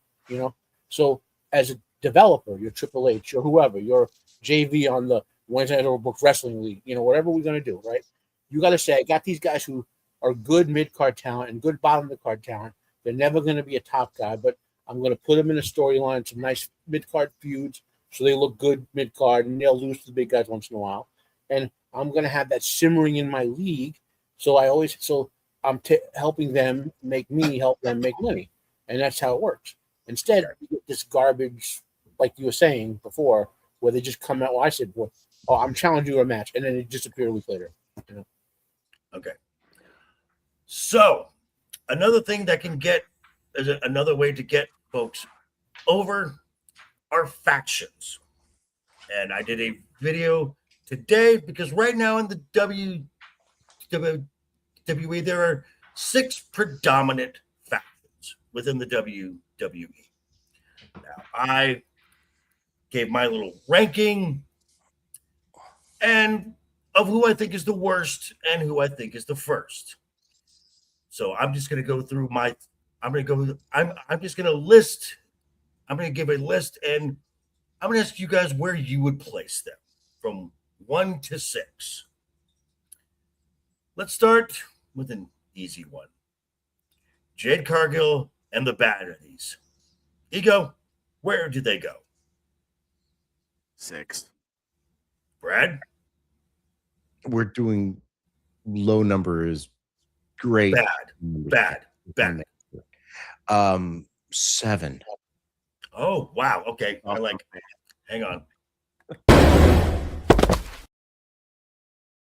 So as a developer, your Triple H, or whoever, your JV on the Wednesday Night Overbooked Wrestling League, whatever we're gonna do, right? You got to say, I got these guys who are good mid card talent and good bottom of the card talent. They're never gonna be a top guy, but I'm gonna put them in a storyline, some nice mid card feuds, so they look good mid card, and they'll lose to the big guys once in a while. And I'm gonna have that simmering in my league, so I'm helping them make me help them make money. And that's how it works. Instead, you get this garbage, like you were saying before, where they just come out. Well, I said, I'm challenging you to a match. And then it disappeared a week later.
Okay. So, another thing that can get, another way to get folks over are factions. And I did a video today because right now in the WWE, there are 6 predominant factions within the WWE. Now, I gave my little ranking and of who I think is the worst and who I think is the first. So I'm just going to go through I'm just going to list. I'm going to give a list and I'm going to ask you guys where you would place them from 1 to 6. Let's start with an easy one. Jade Cargill and the Baddies. Ego, where did they go?
6.
Brad?
We're doing low numbers. Great.
Bad.
7.
Oh, wow. Okay. Hang on.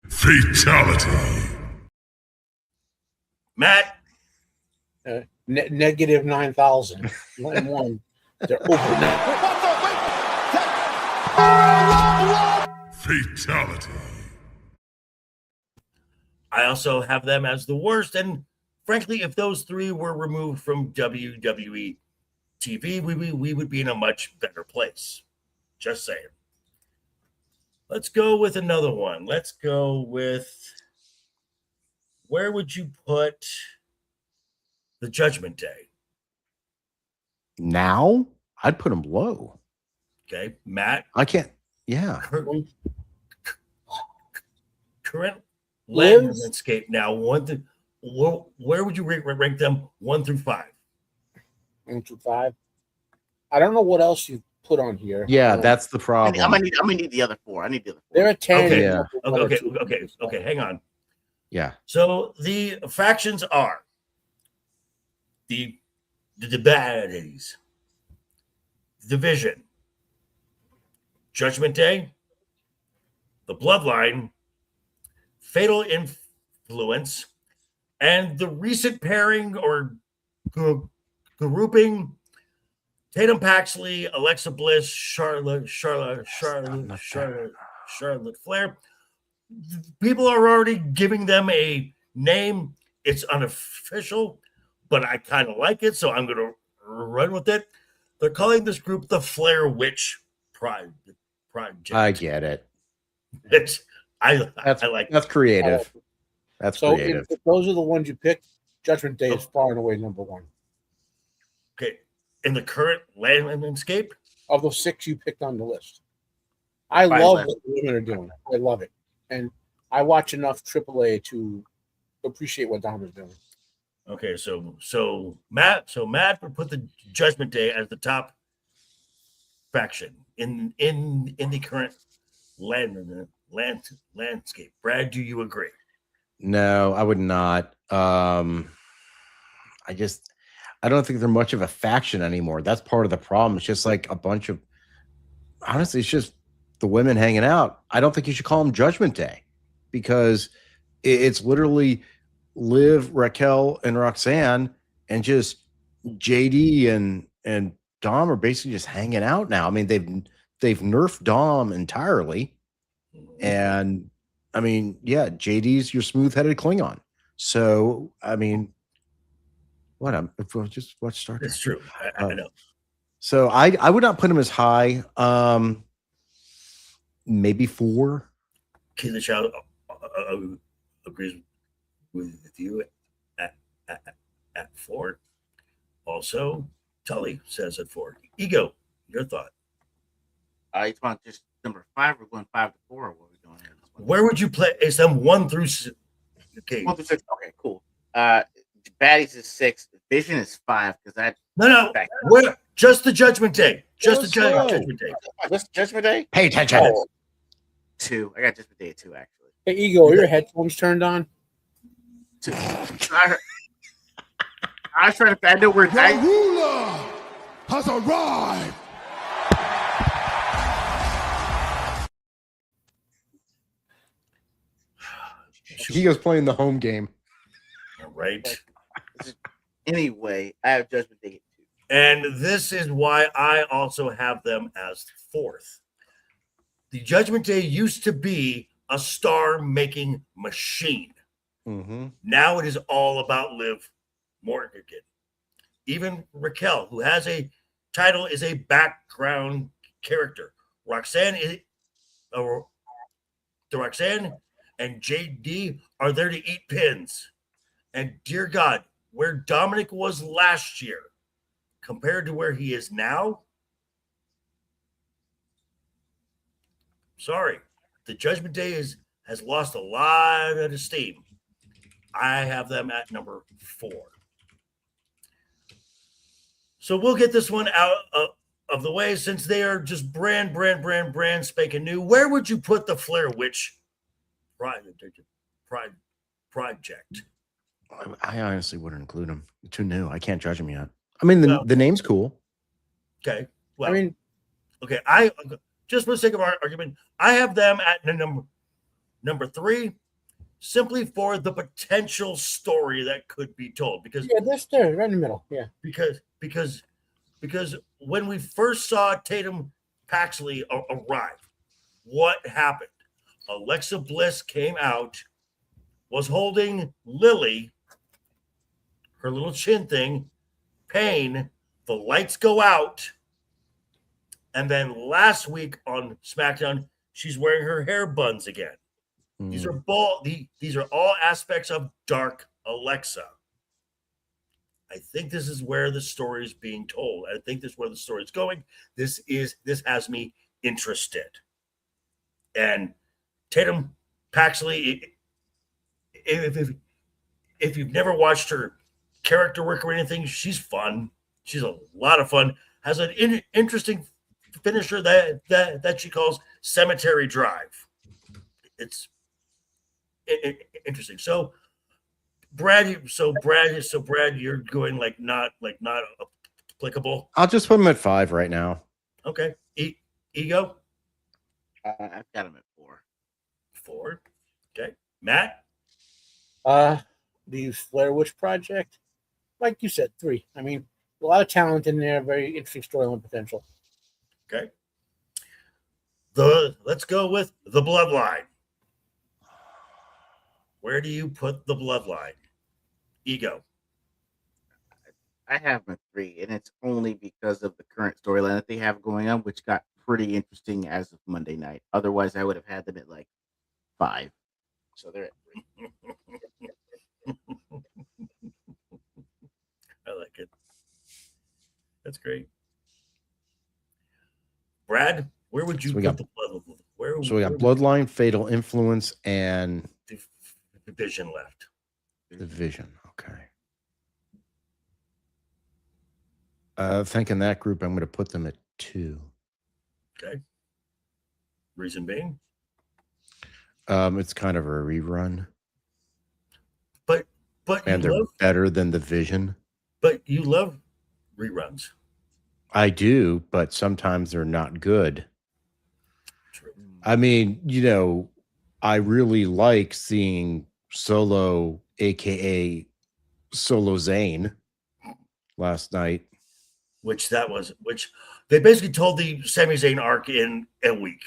Fatality.
Matt?
Negative 9,000. 1. They're over now.
Fatality.
I also have them as the worst. And frankly, if those 3 were removed from WWE TV, we would be in a much better place. Just saying. Let's go with another one. Let's go with where would you put the Judgment Day?
Now, I'd put them low.
Okay, Matt.
I can't. Yeah.
Current
Liv?
landscape now. Where would you rank them 1 through 5?
1 through 5. I don't know what else you put on here.
Yeah, that's the
I'm
problem.
gonna need the other 4. I need the other 4.
They're a 10.
Okay.
Yeah.
Okay. Hang on.
Yeah.
So the factions are the baddies, Division, Judgment Day, the Bloodline, Fatal Influence, and the recent pairing or grouping Tatum Paxley, Alexa Bliss, Charlotte Flair. People are already giving them a name. It's unofficial, but I kind of like it, so I'm going to run with it. They're calling this group the Flair Witch Project.
I get it.
I like
That's creative. That's
So
creative.
if those are the ones you picked, Judgment Day is far and away number 1.
Okay, in the current landscape
Of the 6 you picked on the list. I
Fine,
love
left.
what the women are doing. I love it. And I watch enough AAA to appreciate what Dom is doing.
Okay, so Matt would put the Judgment Day as the top faction in the current landscape. Brad, do you agree?
No, I would not. I don't think they're much of a faction anymore. That's part of the problem. It's just like a bunch of, honestly, it's just the women hanging out. I don't think you should call them Judgment Day because it's literally Liv, Raquel, and Roxanne, and just JD and Dom are basically just hanging out now. I mean, they've nerfed Dom entirely, and I mean, yeah, JD's your smooth-headed Klingon. So, I mean, just watch Star Trek.
It's true. I know.
So I would not put him as high. Maybe 4.
Keith the Child agrees with you at 4. Also, Tully says at 4. Ego, your thought.
You want just number 5? We're going 5 to 4. Or what are we doing here?
Where would you place them 1 through 6? Okay.
1 through 6. Okay, cool. Baddies is 6. Vision is 5 because that.
No. Where? Just the Judgment Day. Just the Judgment Day.
What's Judgment Day?
Pay attention.
Oh, 2. I got Judgment Day at 2 actually.
Hey, Ego, are your headphones turned on?
2. I was trying to. I know where.
The ruler has arrived.
He was playing the home game.
All right.
Anyway, I have Judgment Day at 2.
And this is why I also have them as 4th. The Judgment Day used to be a star-making machine.
Mm-hmm.
Now it is all about Liv Morgan. Even Raquel, who has a title, is a background character. Roxanne and JD are there to eat pins. And dear God, where Dominic was last year compared to where he is now, sorry, the Judgment Day has lost a lot of steam. I have them at number 4. So we'll get this one out of the way since they are just brand spanking new. Where would you put the Flair Witch project?
I honestly wouldn't include him. Too new. I can't judge him yet. I mean, the name's cool.
Okay. Well,
I mean,
okay. I just for the sake of our argument, I have them at number 3, simply for the potential story that could be told. Because
yeah, that's there, right in the middle. Yeah.
Because when we first saw Tatum Paxley arrive, what happened? Alexa Bliss came out, was holding Lily, her little chin thing, pain, the lights go out, and then last week on SmackDown, she's wearing her hair buns again. These are these are all aspects of Dark Alexa. I think this is where the story is being told. I think this is where the story is going. This has me interested. And Tatum Paxley, if you've never watched her character work or anything, she's fun. She's a lot of fun. Has an interesting finisher that she calls Cemetery Drive. It's interesting. So Brad, you're going like not applicable.
I'll just put him at 5 right now.
Okay. Ego?
I've got him at 4.
4. Okay. Matt?
The Blair Witch Project, like you said, 3. I mean, a lot of talent in there, very interesting storyline potential.
Okay. Let's go with The Bloodline. Where do you put The Bloodline? Ego.
I have him at 3, and it's only because of the current storyline that they have going on, which got pretty interesting as of Monday night. Otherwise, I would have had them at like 5. So they're at 3.
I like it. That's great. Brad, where would you put the Bloodline?
So we got Bloodline, Fatal Influence, and
Division left.
Division. Okay. I think in that group, I'm going to put them at 2.
Okay. Reason being?
It's kind of a rerun.
But
and they're better than the Vision.
But you love reruns.
I do, but sometimes they're not good.
True.
I mean, I really like seeing Solo, aka Solo Zane, last night.
Which they basically told the Sami Zayn arc in a week.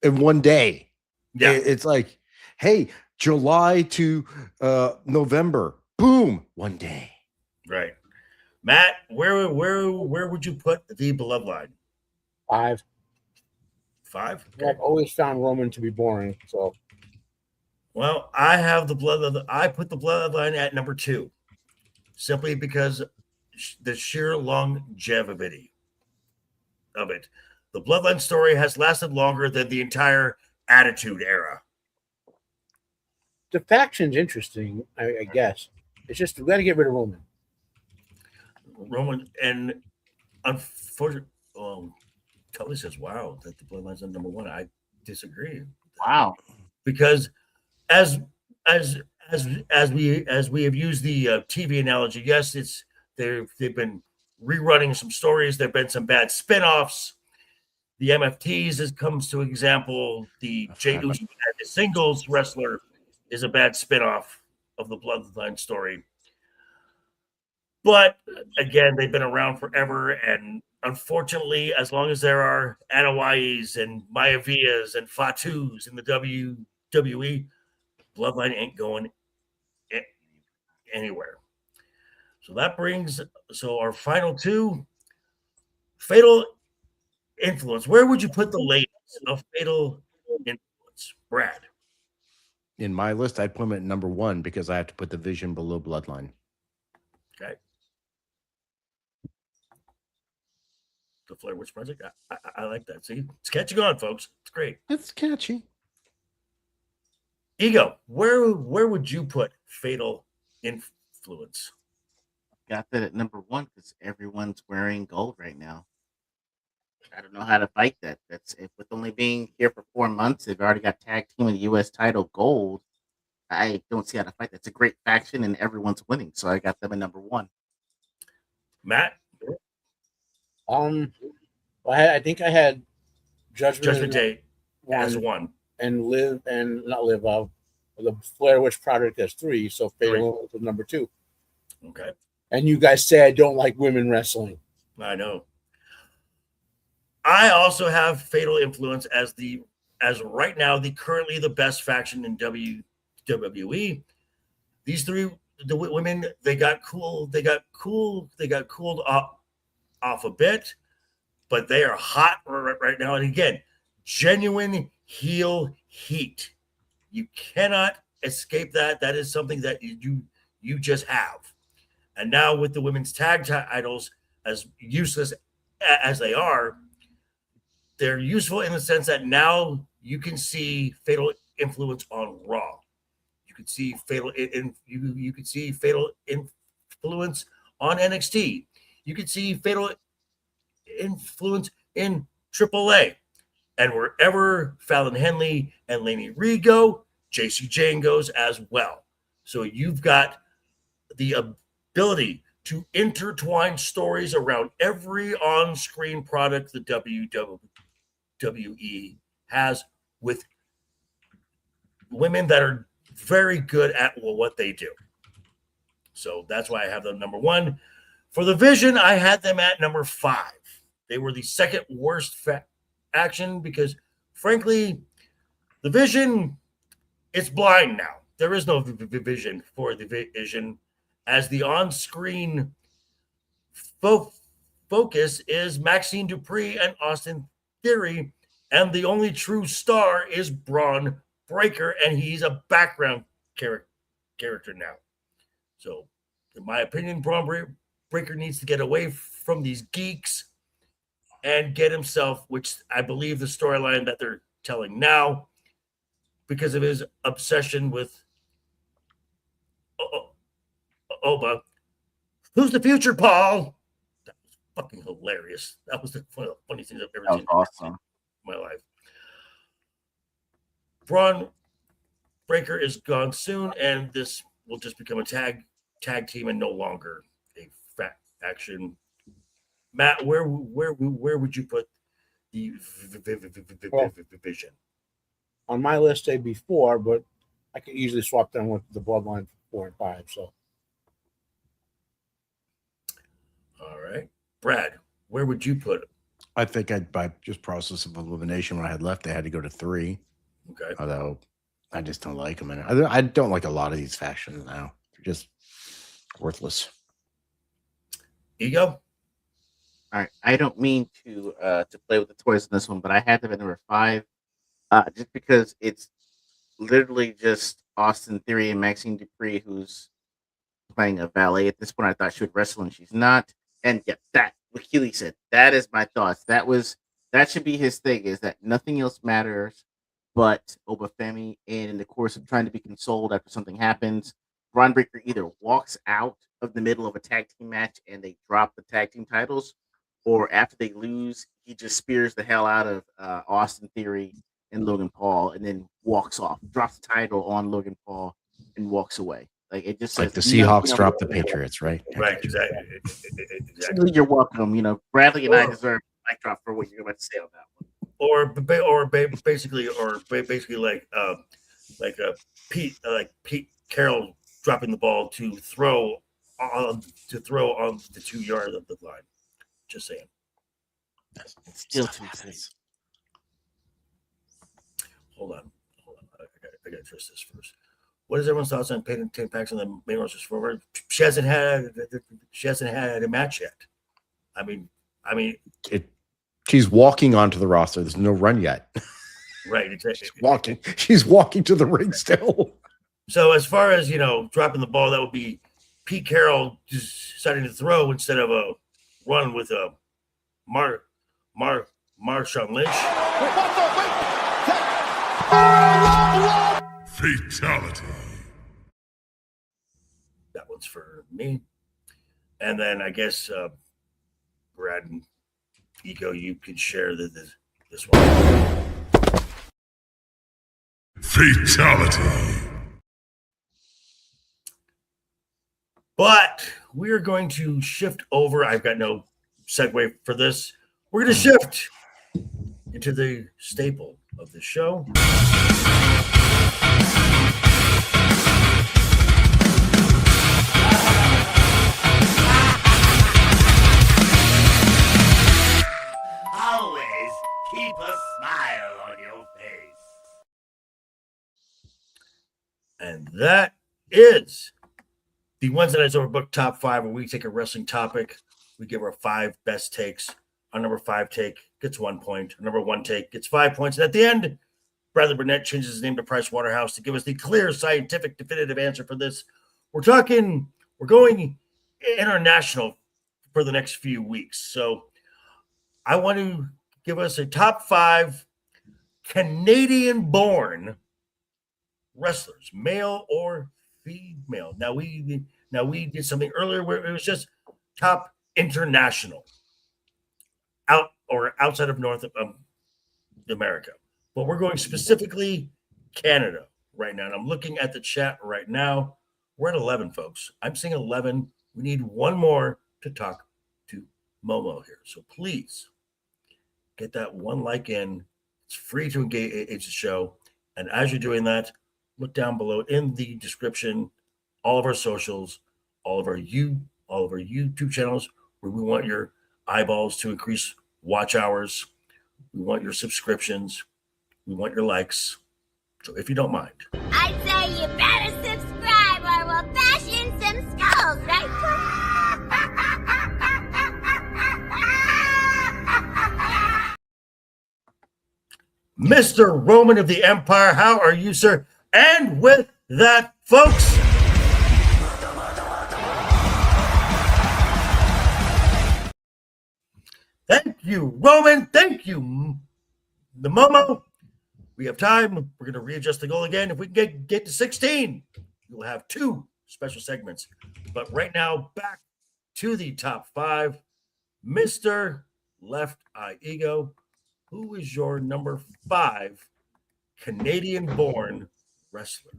In one day.
Yeah.
It's like, hey, July to November. Boom. One day.
Right. Matt, where would you put The Bloodline?
5.
5?
Okay. I've always found Roman to be boring. So,
well, I have I put The Bloodline at number 2, simply because the sheer longevity of it. The Bloodline story has lasted longer than the entire Attitude Era.
The faction's interesting, I guess. It's just we got to get rid of
Roman, and unfortunately, Tully says, "Wow, that the Bloodline's on number 1." I disagree.
Wow,
because as we have used the TV analogy, yes, they've been rerunning some stories. There've been some bad spinoffs. The MFTs as comes to example. The Jey Uso and the singles wrestler is a bad spinoff of the Bloodline story. But again, they've been around forever, and unfortunately, as long as there are Anoa'is and Maiavias and Fatus in the WWE, Bloodline ain't going anywhere. So that brings our final 2, Fatal Influence. Where would you put the ladies of Fatal Influence, Brad?
In my list, I'd put them at number 1 because I have to put the Vision below Bloodline.
Okay. The Blair Witch Project. I like that. See, it's catching on, folks. It's great.
It's catchy.
Ego, where would you put Fatal Influence?
Got that at number 1 because everyone's wearing gold right now. I don't know how to fight that. With only being here for 4 months, they've already got tag team and U.S. title gold. I don't see how to fight that. It's a great faction and everyone's winning, so I got them at number 1.
Matt,
I think I had
Judgment Day as 1,
and the Blair Witch Project as 3. So Fatal was number 2.
Okay.
And you guys say I don't like women wrestling.
I know. I also have Fatal Influence as right now currently the best faction in WWE. These 3, the women, they got cooled off a bit, but they are hot right now. And again, genuine heel heat. You cannot escape that. That is something that you just have. And now with the women's tag titles, as useless as they are, they're useful in the sense that now you can see Fatal influence on Raw. You could see you could see Fatal influence on NXT. You could see Fatal influence in AAA. And wherever Fallon Henley and Lainey Reed go, JC Jane goes as well. So you've got the ability to intertwine stories around every on-screen product the WWE has with women that are very good at what they do. So that's why I have them number 1. For the Vision, I had them at number 5. They were the second worst action because, frankly, the Vision, it's blind now. There is no vision for the Vision, as the on-screen focus is Maxine Dupree and Austin Theory, and the only true star is Braun Breaker, and he's a background character now. So, in my opinion, Braun Breaker needs to get away from these geeks and get himself, which I believe the storyline that they're telling now, because of his obsession with Oba. Who's the future, Paul? That was fucking hilarious. That was one of the funniest things I've ever seen
awesome.
in my life. Braun Breaker is gone soon, and this will just become a tag team and no longer a faction. Matt, where would you put the Vision?
On my list, they'd be 4, but I could easily swap them with the Bloodline 4 and 5. So,
All right, Brad, where would you put it?
I think by just process of elimination, when I had left, I had to go to 3.
Okay,
Although I just don't like them, and I don't like a lot of these factions now. They're just worthless.
Ego.
All right, I don't mean to play with the toys in this one, but I had them at number 5, just because it's literally just Austin Theory and Maxine Dupree, who's playing a valet at this point. I thought she would wrestle, and she's not. And yeah, that what Keely said. That is my thoughts. That should be his thing. Is that nothing else matters but Obafemi, and in the course of trying to be consoled after something happens, Braun Breaker either walks out of the middle of a tag team match and they drop the tag team titles, or after they lose, he just spears the hell out of Austin Theory and Logan Paul, and then walks off, drops the title on Logan Paul, and walks away. Like it just
Like the
says,
Seahawks dropped the Patriots, right?
Right, exactly.
You're welcome. Bradley and I deserve a mic drop for what you're about to say on that one.
Or basically Pete Carroll dropping the ball to throw on the 2-yard of the line. Just saying.
Still too soon.
Hold on. I got to address this first. What is everyone's thoughts on Peyton Pax on the main roster forward? She hasn't had a match yet. I mean,
she's walking onto the roster. There's no run yet.
Right, exactly.
She's walking to the ring still.
So as far as dropping the ball, that would be Pete Carroll deciding to throw instead of a run with a Marshawn Lynch.
Fatality.
That one's for me. And then I guess Brad and Ego, you could share this one.
Fatality.
But we're going to shift over. I've got no segue for this. We're going to shift into the staple of the show.
Always keep a smile on your face.
And that is the Wednesday Night's Overbooked Top 5, where we take a wrestling topic. We give our 5 best takes. Our number 5 take gets 1 point. Our number 1 take gets 5 points. And at the end, Bradley Burnett changes his name to Price Waterhouse to give us the clear, scientific, definitive answer for this. We're going international for the next few weeks. So I want to give us a top 5 Canadian-born wrestlers, male or female. Now we did something earlier where it was just top international, outside of North America, but we're going specifically Canada right now. And I'm looking at the chat right now. We're at 11, folks. I'm seeing 11. We need one more to talk to Momo here. So please get that one like in. It's free to engage the show. And as you're doing that, look down below in the description, all of our socials, all of our YouTube channels where we want your eyeballs to increase watch hours. We want your subscriptions. We want your likes. So if you don't mind.
I'd say you better subscribe or we'll bash in some skulls, right?
Mr. Roman of the Empire, how are you, sir? And with that, folks, thank you, Roman. Thank you, the Momo. We have time. We're going to readjust the goal again. If we can get to 16, we'll have 2 special segments. But right now, back to the top 5. Mr. Left Eye Ego, who is your number 5 Canadian-born wrestler?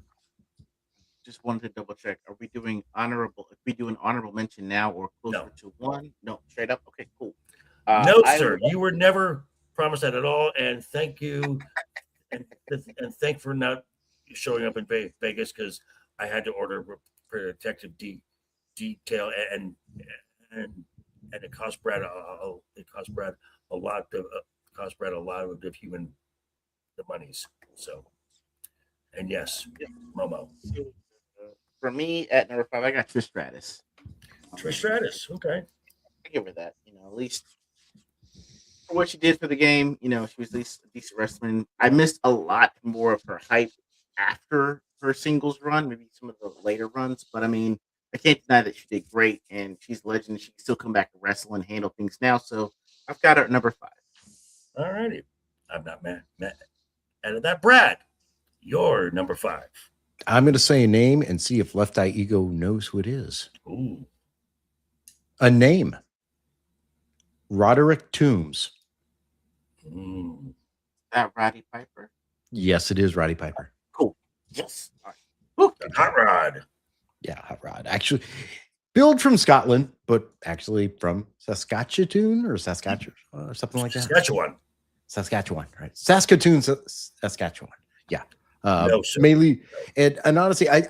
Just wanted to double check. Are we doing honorable? If we do an honorable mention now or closer to 1? No, straight up. Okay, cool.
No, sir. You were never promised that at all. And thank you. And thank for not showing up in Vegas because I had to order protective detail and it cost Brad a lot of human monies. So, and yes, Momo.
For me, at number 5, I got Trish Stratus.
Trish Stratus, okay.
I give her that. At least for what she did for the game, she was at least a decent wrestler. I missed a lot more of her hype after her singles run, maybe some of the later runs. But I can't deny that she did great, and she's a legend. She can still come back to wrestle and handle things now. So I've got her at number 5.
All righty. I'm not mad at that. Brad, your number 5.
I'm going to say a name and see if Left Eye Ego knows who it is.
Ooh.
A name. Roderick Toombs.
Mm.
That Roddy Piper?
Yes, it is Roddy Piper.
Cool. Yes. All right.
Hot Rod.
Yeah, Hot Rod. Actually, billed from Scotland, but actually from Saskatchewan or Saskatchewan or something like that. Saskatchewan, right? Saskatoon, Saskatchewan. Yeah.
No, sir.
Mainly, and honestly, I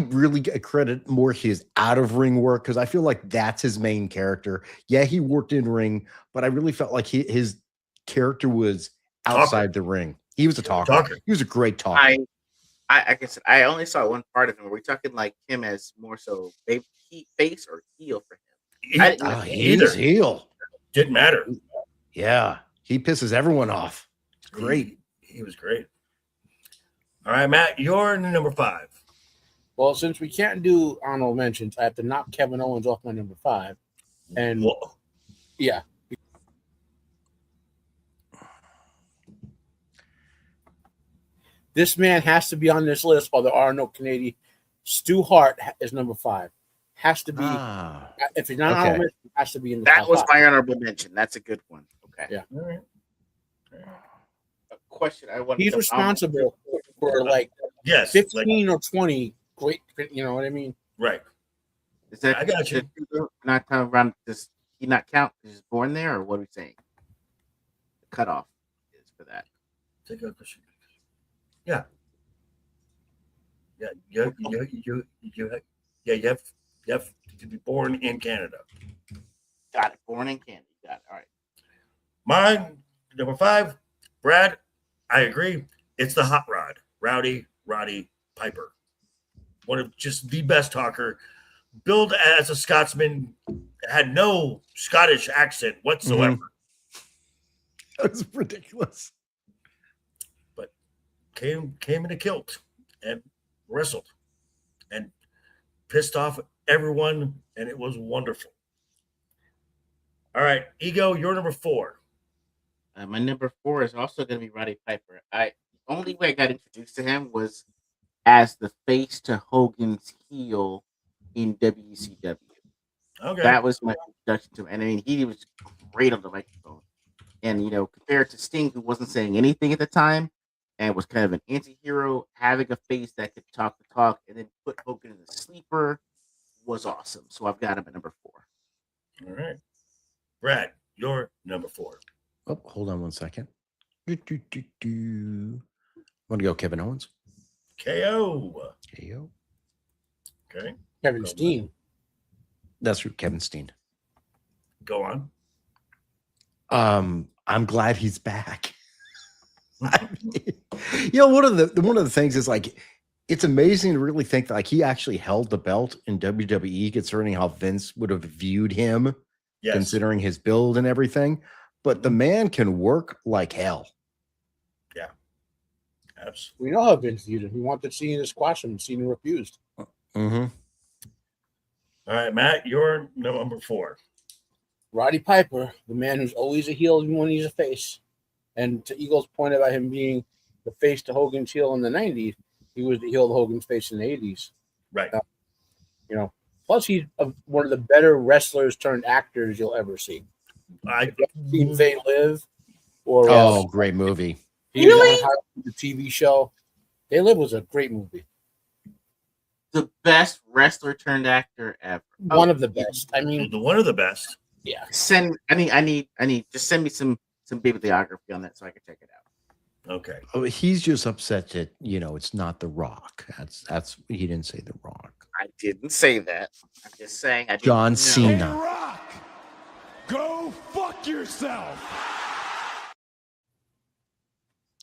really credit more his out of ring work because I feel like that's his main character. Yeah, he worked in ring, but I really felt like his character was outside the ring. He was a talker. He was a great talker.
I guess I only saw one part of him. Are we talking like him as more so face or heel for him?
He's heel.
Didn't matter.
Yeah, he pisses everyone off. It's great.
He was great. All right, Matt, you're number 5.
Well, since we can't do honorable mentions, I have to knock Kevin Owens off my number 5. And yeah. This man has to be on this list while there are no Canadian. Stu Hart is number 5. Has to be. If he's not honorable mention, it has to be in the top 5.
That was my honorable mention. That's a good one. Okay.
Yeah.
All right.
A question I want.
He's responsible for 15 or 20 great. You know what I mean?
Right.
Is that
I got you.
Not around? Does he not count? He's born there, or what are we saying? The cutoff is for that.
Take a question. Yeah. Yeah. You have to be born in Canada.
Got it. Born in Canada. Got it. All right.
Mine, number 5, Brad, I agree. It's the Hot Rod, Roddy Piper. One of just the best talker. Billed as a Scotsman, had no Scottish accent whatsoever.
That's ridiculous.
came in a kilt and wrestled and pissed off everyone, and it was wonderful. All right, Ego, you're number 4.
My number 4 is also going to be Roddy Piper. The only way I got introduced to him was as the face to Hogan's heel in WCW.
Okay.
That was my introduction to him. And I mean, he was great on the microphone. And, compared to Sting, who wasn't saying anything at the time and was kind of an anti-hero, having a face that could talk the talk and then put Hogan in the sleeper was awesome. So I've got him at number 4.
All right. Brad, you're number 4.
Oh, hold on one second. Want to go Kevin Owens?
KO.
KO.
Okay.
Kevin Steen.
That's true. Kevin Steen.
Go on.
I'm glad he's back. I mean, one of the things is like, it's amazing to really think that like he actually held the belt in WWE, concerning how Vince would have viewed him, considering his build and everything. But the man can work like hell.
Yeah, absolutely.
We know how Vince viewed him. He wanted to see him squash him, and him refused.
Mm-hmm.
All right, Matt, you're number 4.
Roddy Piper, the man who's always a heel even when he's a face. And to Eagle's point about him being the face to Hogan's heel in the 90s, he was the heel to Hogan's face in the 80s.
Right.
Plus he's one of the better wrestlers turned actors you'll ever see.
I've
seen They Live, or
great movie.
he was on the TV show. They Live was a great movie.
The best wrestler turned actor ever.
One of the best. I mean,
one of the best.
Yeah.
I need just send me some bibliography on that so I can check it out.
Okay.
Oh, he's just upset that it's not The Rock. That's he didn't say The Rock.
I didn't say that. I'm just saying I didn't
John
know.
Cena.
Hey, Rock! Go fuck yourself!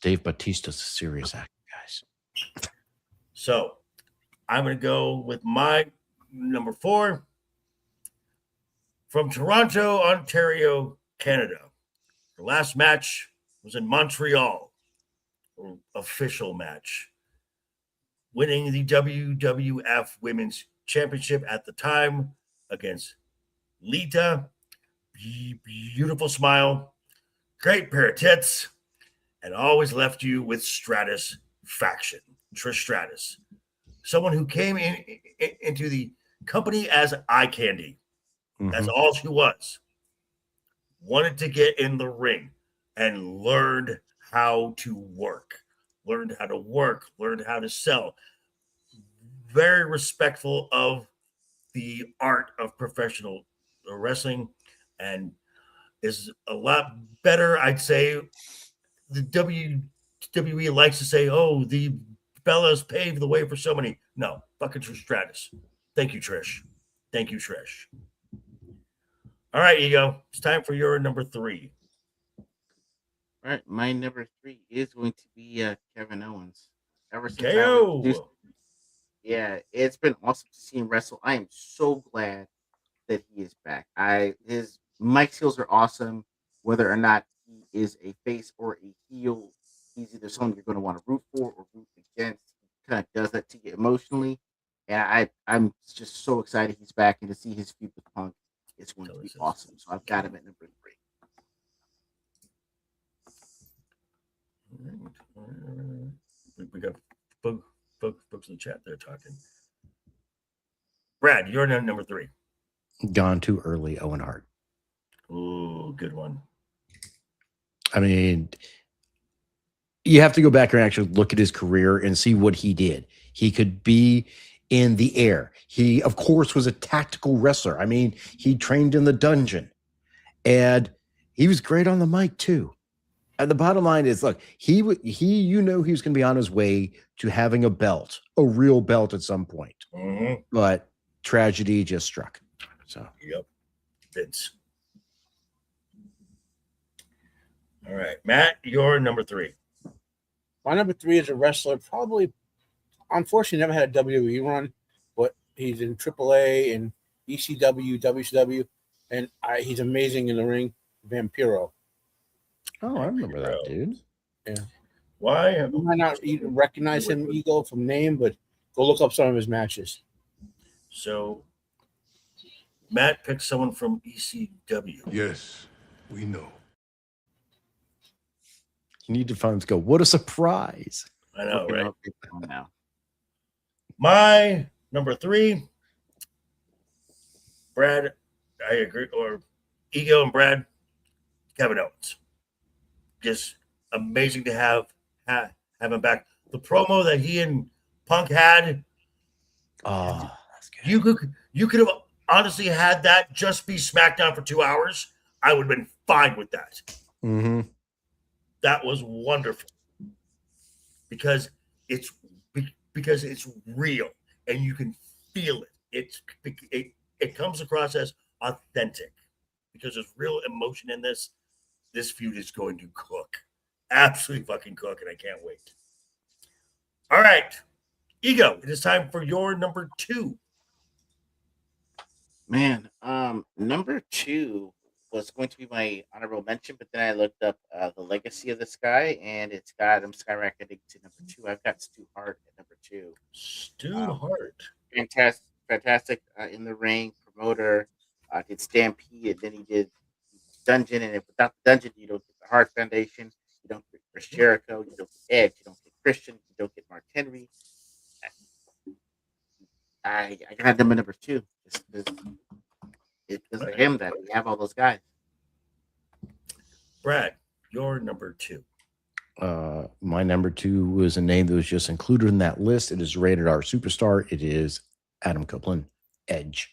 Dave Bautista's a serious actor, guys.
So I'm going to go with my number 4 from Toronto, Ontario, Canada. The last match was in Montreal, official match, winning the WWF Women's Championship at the time against Lita. Beautiful smile, great pair of tits, and always left you with Stratus faction. Trish Stratus, someone who came into the company as eye candy. That's all she was. Wanted to get in the ring and learned how to work, learned how to sell. Very respectful of the art of professional wrestling, and is a lot better, I'd say. The WWE likes to say, oh, the Bellas paved the way for so many. No, fucking Trish Stratus. Thank you, Trish. Thank you, Trish. All right, Ego. It's time for your number 3.
All right, my number 3 is going to be Kevin Owens. Ever since
KO.
It's been awesome to see him wrestle. I am so glad that he is back. His mic skills are awesome. Whether or not he is a face or a heel, he's either someone you're going to want to root for or root against. He kind of does that to you emotionally. And I'm just so excited he's back, and to see his feud with Punk is going to be awesome. So I've got him at number
3. We got folks in the chat there talking. Brad, you're number 3.
Gone too early, Owen Hart.
Ooh, good one.
I mean, you have to go back and actually look at his career and see what he did. He could be in the air. He, of course, was a tactical wrestler. I mean, he trained in the dungeon, and he was great on the mic too. And the bottom line is, look, he was going to be on his way to having a belt, a real belt at some point. But tragedy just struck. So,
yep, Vince. All right, Matt, you're number 3.
My number 3 is a wrestler, probably, unfortunately, never had a WWE run, but he's in AAA and ECW, WCW, and he's amazing in the ring. Vampiro.
Oh, I remember that dude.
Yeah.
Why?
You might not recognize him, Ego, from name, but go look up some of his matches.
So Matt picked someone from ECW.
Yes, we know.
You need to find him to go, what a surprise.
I know,
Looking
right?
up people now.
My number 3, Brad, I agree, or Ego and Brad, Kevin Owens. Just amazing to have him back. The promo that he and Punk had,
Oh, that's good.
you could have honestly had that just be SmackDown for 2 hours. I would have been fine with that.
Mm-hmm.
That was wonderful because it's real and you can feel it. It comes across as authentic because there's real emotion in this. This feud is going to cook, absolutely fucking cook, and I can't wait. All right, Ego, it is time for your number 2.
Man, number 2 was going to be my honorable mention, but then I looked up the legacy of this guy, and it's got him skyrocketing to number 2. I've got Stu Hart at number 2.
Stu Hart,
Fantastic in the ring promoter. Did Stampede, and then he did Dungeon, and without the Dungeon, you don't get the Hart Foundation, you don't get Chris Jericho, you don't get Edge, you don't get Christian, you don't get Mark Henry. I got him at number 2. It's because of him that we have all those guys.
Brad, your number 2.
My number 2 was a name that was just included in that list. It is rated R superstar. It is Adam Copeland, Edge.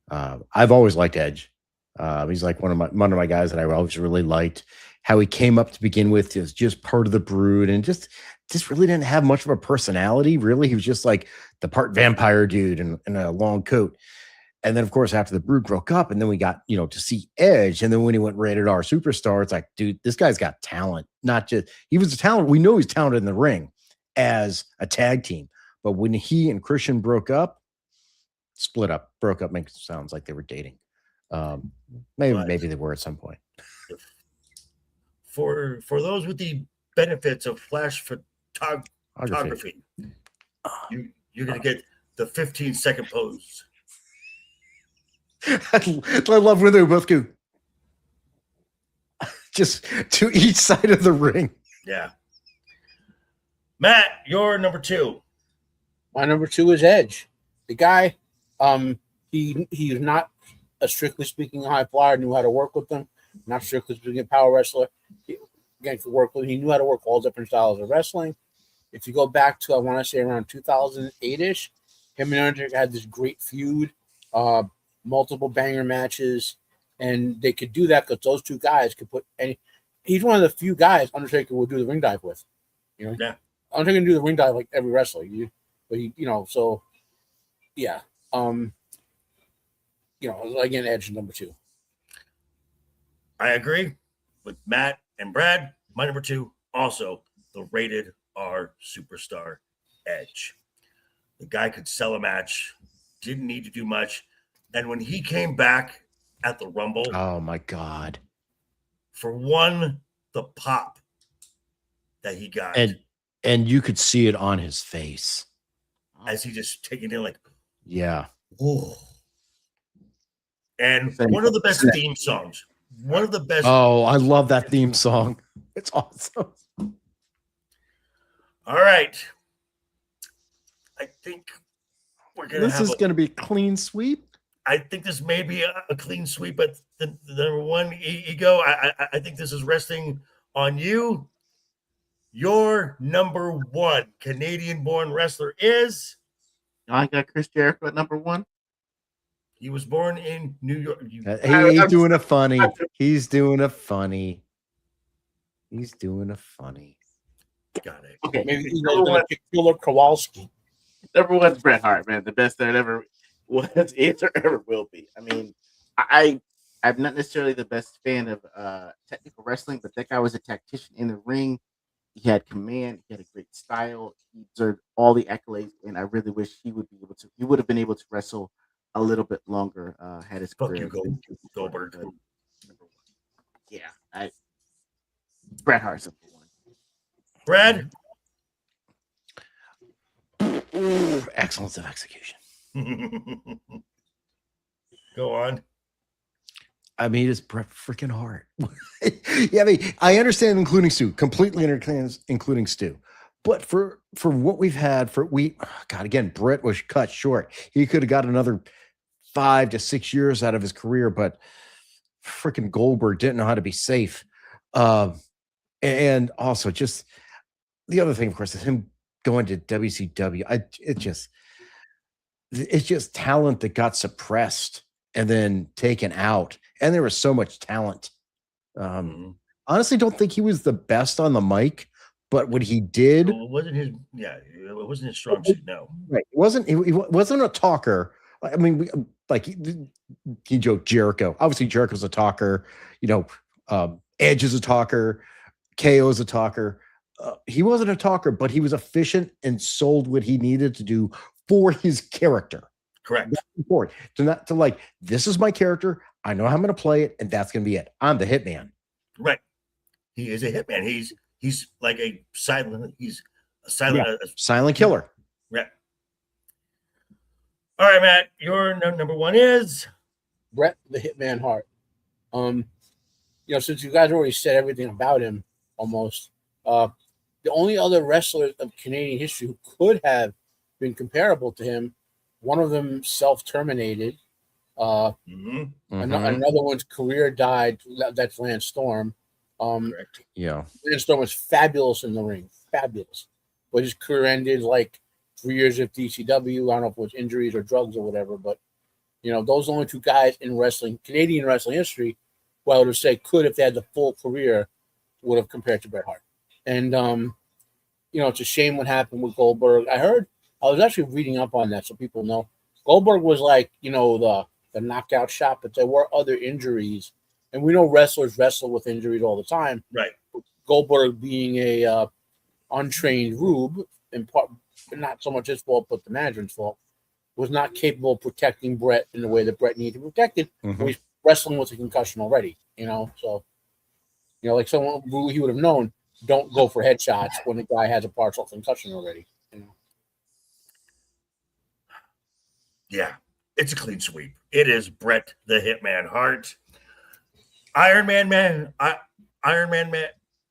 I've always liked Edge. He's like one of my guys that I always really liked. How he came up to begin with is just part of the Brood, and just really didn't have much of a personality. Really, he was just like the part vampire dude in a long coat. And then, of course, after the Brood broke up, and then we got, to see Edge. And then when he went rated R superstar, it's like, dude, this guy's got talent. Not just, he was a talent. We know he's talented in the ring as a tag team. But when he and Christian broke up, makes it sounds like they were dating. Maybe they were at some point.
For those with the benefits of flash photography, you're going to get the 15-second pose.
I love when they both go just to each side of the ring.
Yeah. Matt, your number 2.
My number 2 is Edge. The guy, he is not a strictly speaking high flyer, knew how to work with them. Not strictly speaking a power wrestler. Again, could work with him. He knew how to work all different styles of wrestling. If you go back to, I want to say around 2008-ish, him and Undertaker had this great feud, multiple banger matches, and they could do that because those two guys could put any. He's one of the few guys Undertaker would do the ring dive with.
Yeah.
Undertaker can do the ring dive like every wrestler. So yeah. Again, Edge number 2.
I agree with Matt and Brad. My number 2, also the rated R superstar Edge. The guy could sell a match, didn't need to do much. And when he came back at the Rumble,
oh my God.
For one, the pop that he got.
And you could see it on his face.
As he just taking it like,
yeah.
Oh. And one of the best theme songs. One of the best.
Oh, I love that theme song. It's awesome.
All right. I think we're going to
This is going to be a clean sweep.
I think this may be a clean sweep at the number 1, Ego. I think this is resting on you. Your number 1 Canadian-born wrestler is?
I got Chris Jericho at number 1.
He was born in New York.
He's doing a funny. He's doing a funny. He's doing a funny.
Got it.
Okay.
Maybe he's going to pick Killer Kowalski.
Number 1's Bret Hart, man. The best that ever was, is, or ever will be. I mean, I'm not necessarily the best fan of technical wrestling, but that guy was a tactician in the ring. He had command. He had a great style. He deserved all the accolades, and I really wish he would be able to. He would have been able to wrestle a little bit longer. Had his career.
Goldberg.
Number 1. Yeah, Bret Hart's number 1.
Brad?
Excellence of execution.
Go on.
I mean, it's Bret freaking Hart. Yeah, I mean, I understand including Stu, completely understands including Stu. But for what we've had, God, again, Bret was cut short. He could have got another 5 to 6 years out of his career, but freaking Goldberg didn't know how to be safe. And also just the other thing, of course, is him going to WCW. It's just talent that got suppressed and then taken out. And there was so much talent. Honestly, don't think he was the best on the mic, but what he did,
well, it wasn't his strong suit. No,
right? He wasn't a talker. I mean, he joked Jericho. Obviously, Jericho's a talker. Edge is a talker. KO is a talker. He wasn't a talker, but he was efficient and sold what he needed to do for his character.
Correct.
That's important. This is my character. I know how I'm going to play it, and that's going to be it. I'm the hitman.
Right. He is a hitman. He's like a silent. He's a
silent killer.
Right. All right, Matt. Your number one is
Bret the Hitman Hart. Since you guys already said everything about him, almost, the only other wrestler of Canadian history who could have been comparable to him, one of them self-terminated. Another one's career died. That's Lance Storm.
Correct.
Yeah.
Lance Storm was fabulous in the ring. Fabulous. But his career ended like 3 years of DCW. I don't know if it was injuries or drugs or whatever, but those are the only two guys in Canadian wrestling history, who I would have said could, if they had the full career, would have compared to Bret Hart. And it's a shame what happened with Goldberg. I was actually reading up on that so people know. Goldberg was like, the knockout shot, but there were other injuries. And we know wrestlers wrestle with injuries all the time.
Right.
Goldberg being a untrained rube, in part, not so much his fault, but the management's fault, was not capable of protecting Bret in the way that Bret needed to be protected. He's wrestling with a concussion already, So, like someone who he would have known, don't go for headshots when the guy has a partial concussion already.
Yeah, it's a clean sweep. It is Bret the Hitman Hart. Iron Man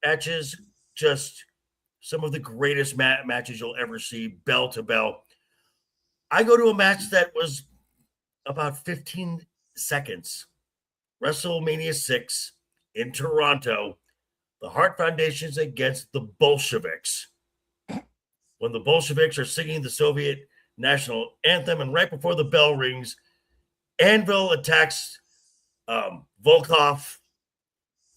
matches, just some of the greatest matches you'll ever see, bell to bell. I go to a match that was about 15 seconds. WrestleMania 6 in Toronto. The Hart Foundation's against the Bolsheviks. When the Bolsheviks are singing the Soviet national anthem, and right before the bell rings, Anvil attacks Volkov,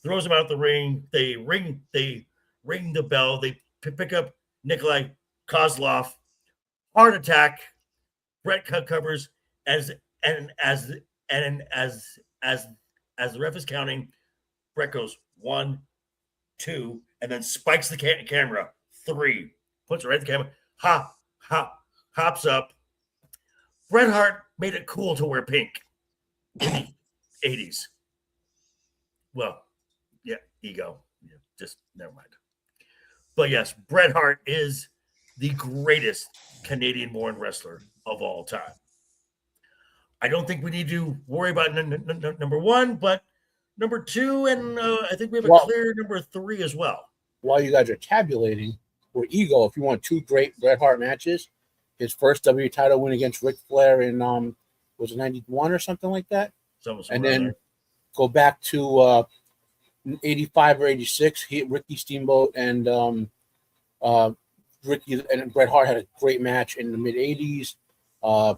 throws him out the ring. They ring the bell. They pick up Nikolai Kozlov. Heart attack. Bret covers as the ref is counting. Bret goes 1, 2, and then spikes the camera. 3, puts it right at the camera. Hops up. Bret Hart made it cool to wear pink in the 80s. Well, yeah, ego. Yeah, just never mind. But yes, Bret Hart is the greatest Canadian-born wrestler of all time. I don't think we need to worry about number one, but number two, and I think we have a clear number 3 as well.
While you guys are tabulating, for ego, if you want 2 great Bret Hart matches, his first W title win against Ric Flair in was it 91 or something like that? And then go back to 85 or 86. Ricky Steamboat and Ricky and Bret Hart had a great match in the mid 80s. I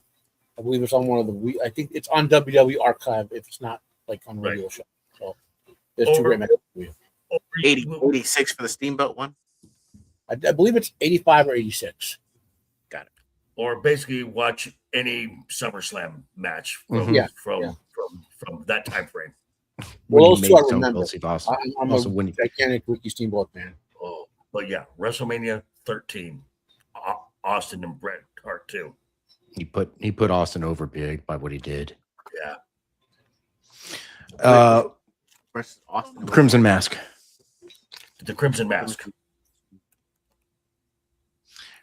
believe it's on one of the. I think it's on WWE Archive if it's not like on radio show. So there's 2 great matches for you.
86 for the Steamboat one.
I believe it's 85 or 86.
Got it.
Or basically watch any SummerSlam match from that time frame.
Well, those 2 I remember. I'm
also
a gigantic Ricky Steamboat fan.
Oh, but yeah, WrestleMania 13, Austin and Bret Hart too.
He put Austin over big by what he did.
Yeah.
Crimson Mask.
The Crimson Mask.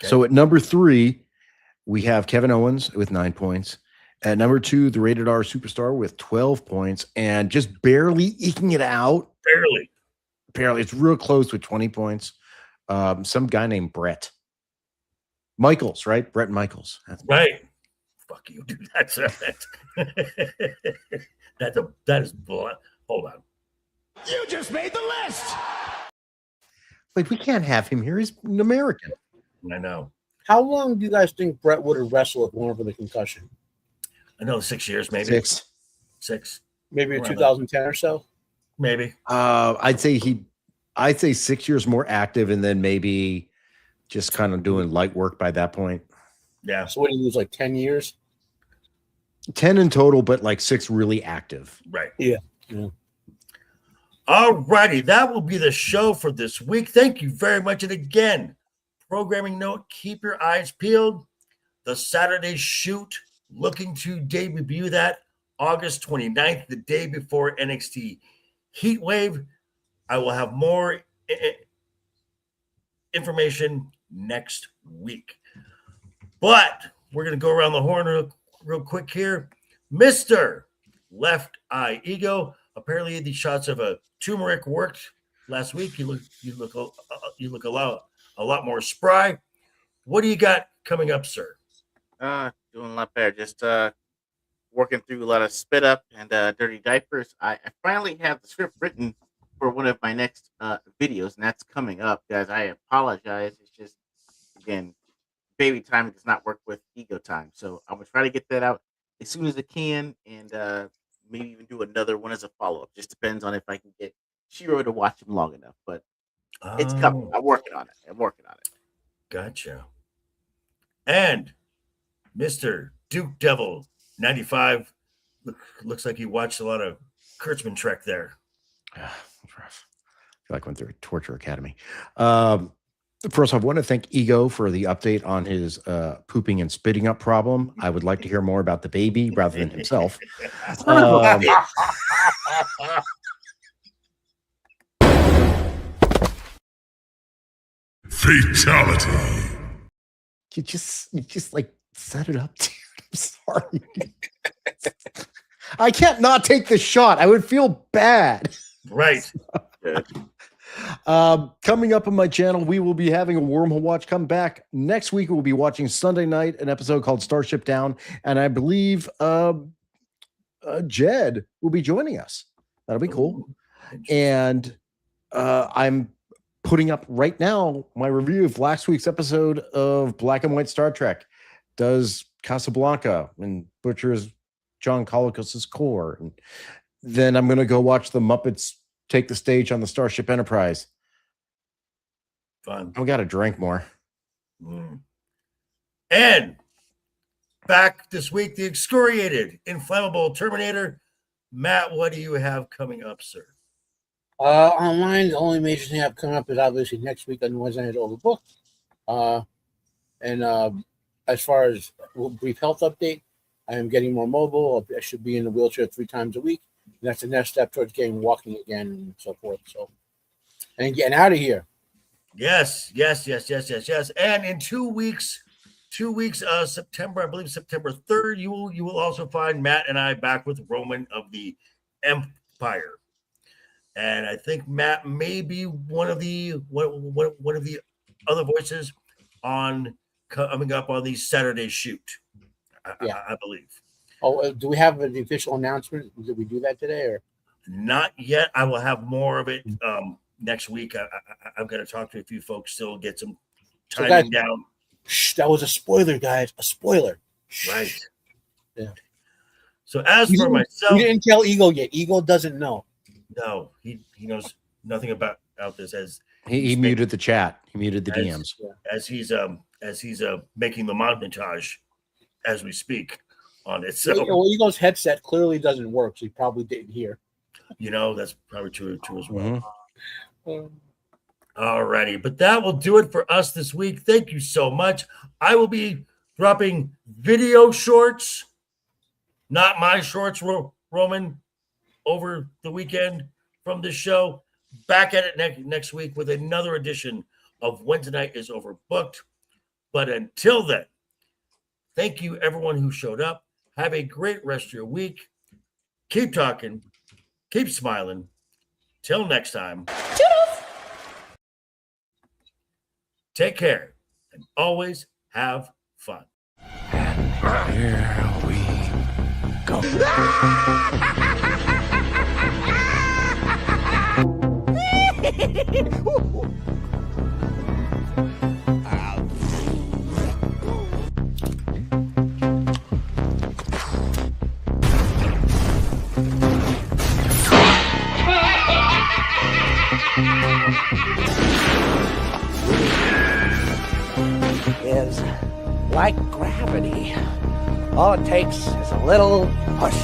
So at number 3, we have Kevin Owens with 9 points. At number 2, the Rated R Superstar with 12 points, and just barely eking it out. Barely. It's real close with 20 points. Some guy named Brett Michaels, right? Brett Michaels. That's
right. Fuck you, dude. That's that is blood. Hold on.
You just made the list.
Like, we can't have him here. He's an American.
I know.
How long do you guys think Brett would have wrestled if it weren't for the concussion?
I know 6 years, maybe 6.
Maybe in 2010 or so.
Maybe.
I'd say 6 years more active, and then maybe just kind of doing light work by that point.
Yeah.
So what do you lose, like 10 years?
10 in total, but like 6 really active.
Right.
Yeah.
All righty. That will be the show for this week. Thank you very much. And again, programming note, keep your eyes peeled. The Saturday shoot, looking to debut that August 29th, the day before NXT Heatwave. I will have more information next week. But we're going to go around the horn real quick here. Mr. Left Eye Ego. Apparently the shots of a turmeric worked last week. You look a lot more spry. What do you got coming up, sir?
Doing a lot better. Just working through a lot of spit up and dirty diapers. I finally have the script written for one of my next videos, and that's coming up, guys. I apologize. It's just, again, baby time does not work with ego time. So I'm gonna try to get that out as soon as I can, and maybe even do another one as a follow-up. Just depends on if I can get Shiro to watch him long enough. But it's coming. I'm working on it.
Gotcha. And Mr. Duke Devil 95 looks like he watched a lot of Kurtzman Trek there.
Rough. I feel like I went through a torture academy. First off, I want to thank Ego for the update on his pooping and spitting up problem. I would like to hear more about the baby rather than himself.
Fatality.
You just like set it up, dude. I'm sorry. I can't not take the shot. I would feel bad.
Right.
Coming up on my channel, we will be having a Wormhole Watch come back. Next week, we'll be watching Sunday night, an episode called Starship Down. And I believe Jed will be joining us. That'll be cool. And I'm putting up right now my review of last week's episode of Black and White Star Trek. Does Casablanca and butchers John Colicos's core. And then I'm going to go watch the Muppets take the stage on the Starship Enterprise.
Fun.
We got to drink more.
And back this week, the excoriated, inflammable Terminator. Matt, what do you have coming up, sir?
Online, the only major thing I have coming up is obviously next week on Wednesday night Overbooked. And as far as a brief health update, I am getting more mobile. I should be in the wheelchair 3 times a week. And that's the next step towards getting walking again and so forth. So, and getting out of here.
Yes. And in 2 weeks, September, I believe September 3rd, you will also find Matt and I back with Roman of the Empire. And I think Matt may be one of the other voices on coming up on the Saturday shoot. I believe.
Oh, do we have the official announcement? Did we do that today or
not yet? I will have more of it next week. I'm going to talk to a few folks still, get some timing down.
Shh, that was a spoiler, guys. A spoiler.
Right.
Yeah.
So as for myself,
we didn't tell Ego yet. Ego doesn't know.
No, he knows nothing about this. As
he muted the chat. He muted the DMs
as he's making the montage as we speak on it. So
Ego's headset clearly doesn't work, so he probably didn't hear.
That's probably true as well. All righty, but that will do it for us this week. Thank you so much. I will be dropping video shorts, not my shorts, Roman, over the weekend from this show. Back at it next week with another edition of Wednesday Night is Overbooked. But until then, thank you everyone who showed up. Have a great rest of your week. Keep talking. Keep smiling. Till next time.
Toodles!
Take care and always have fun.
Here we go.
Is like gravity. All it takes is a little push.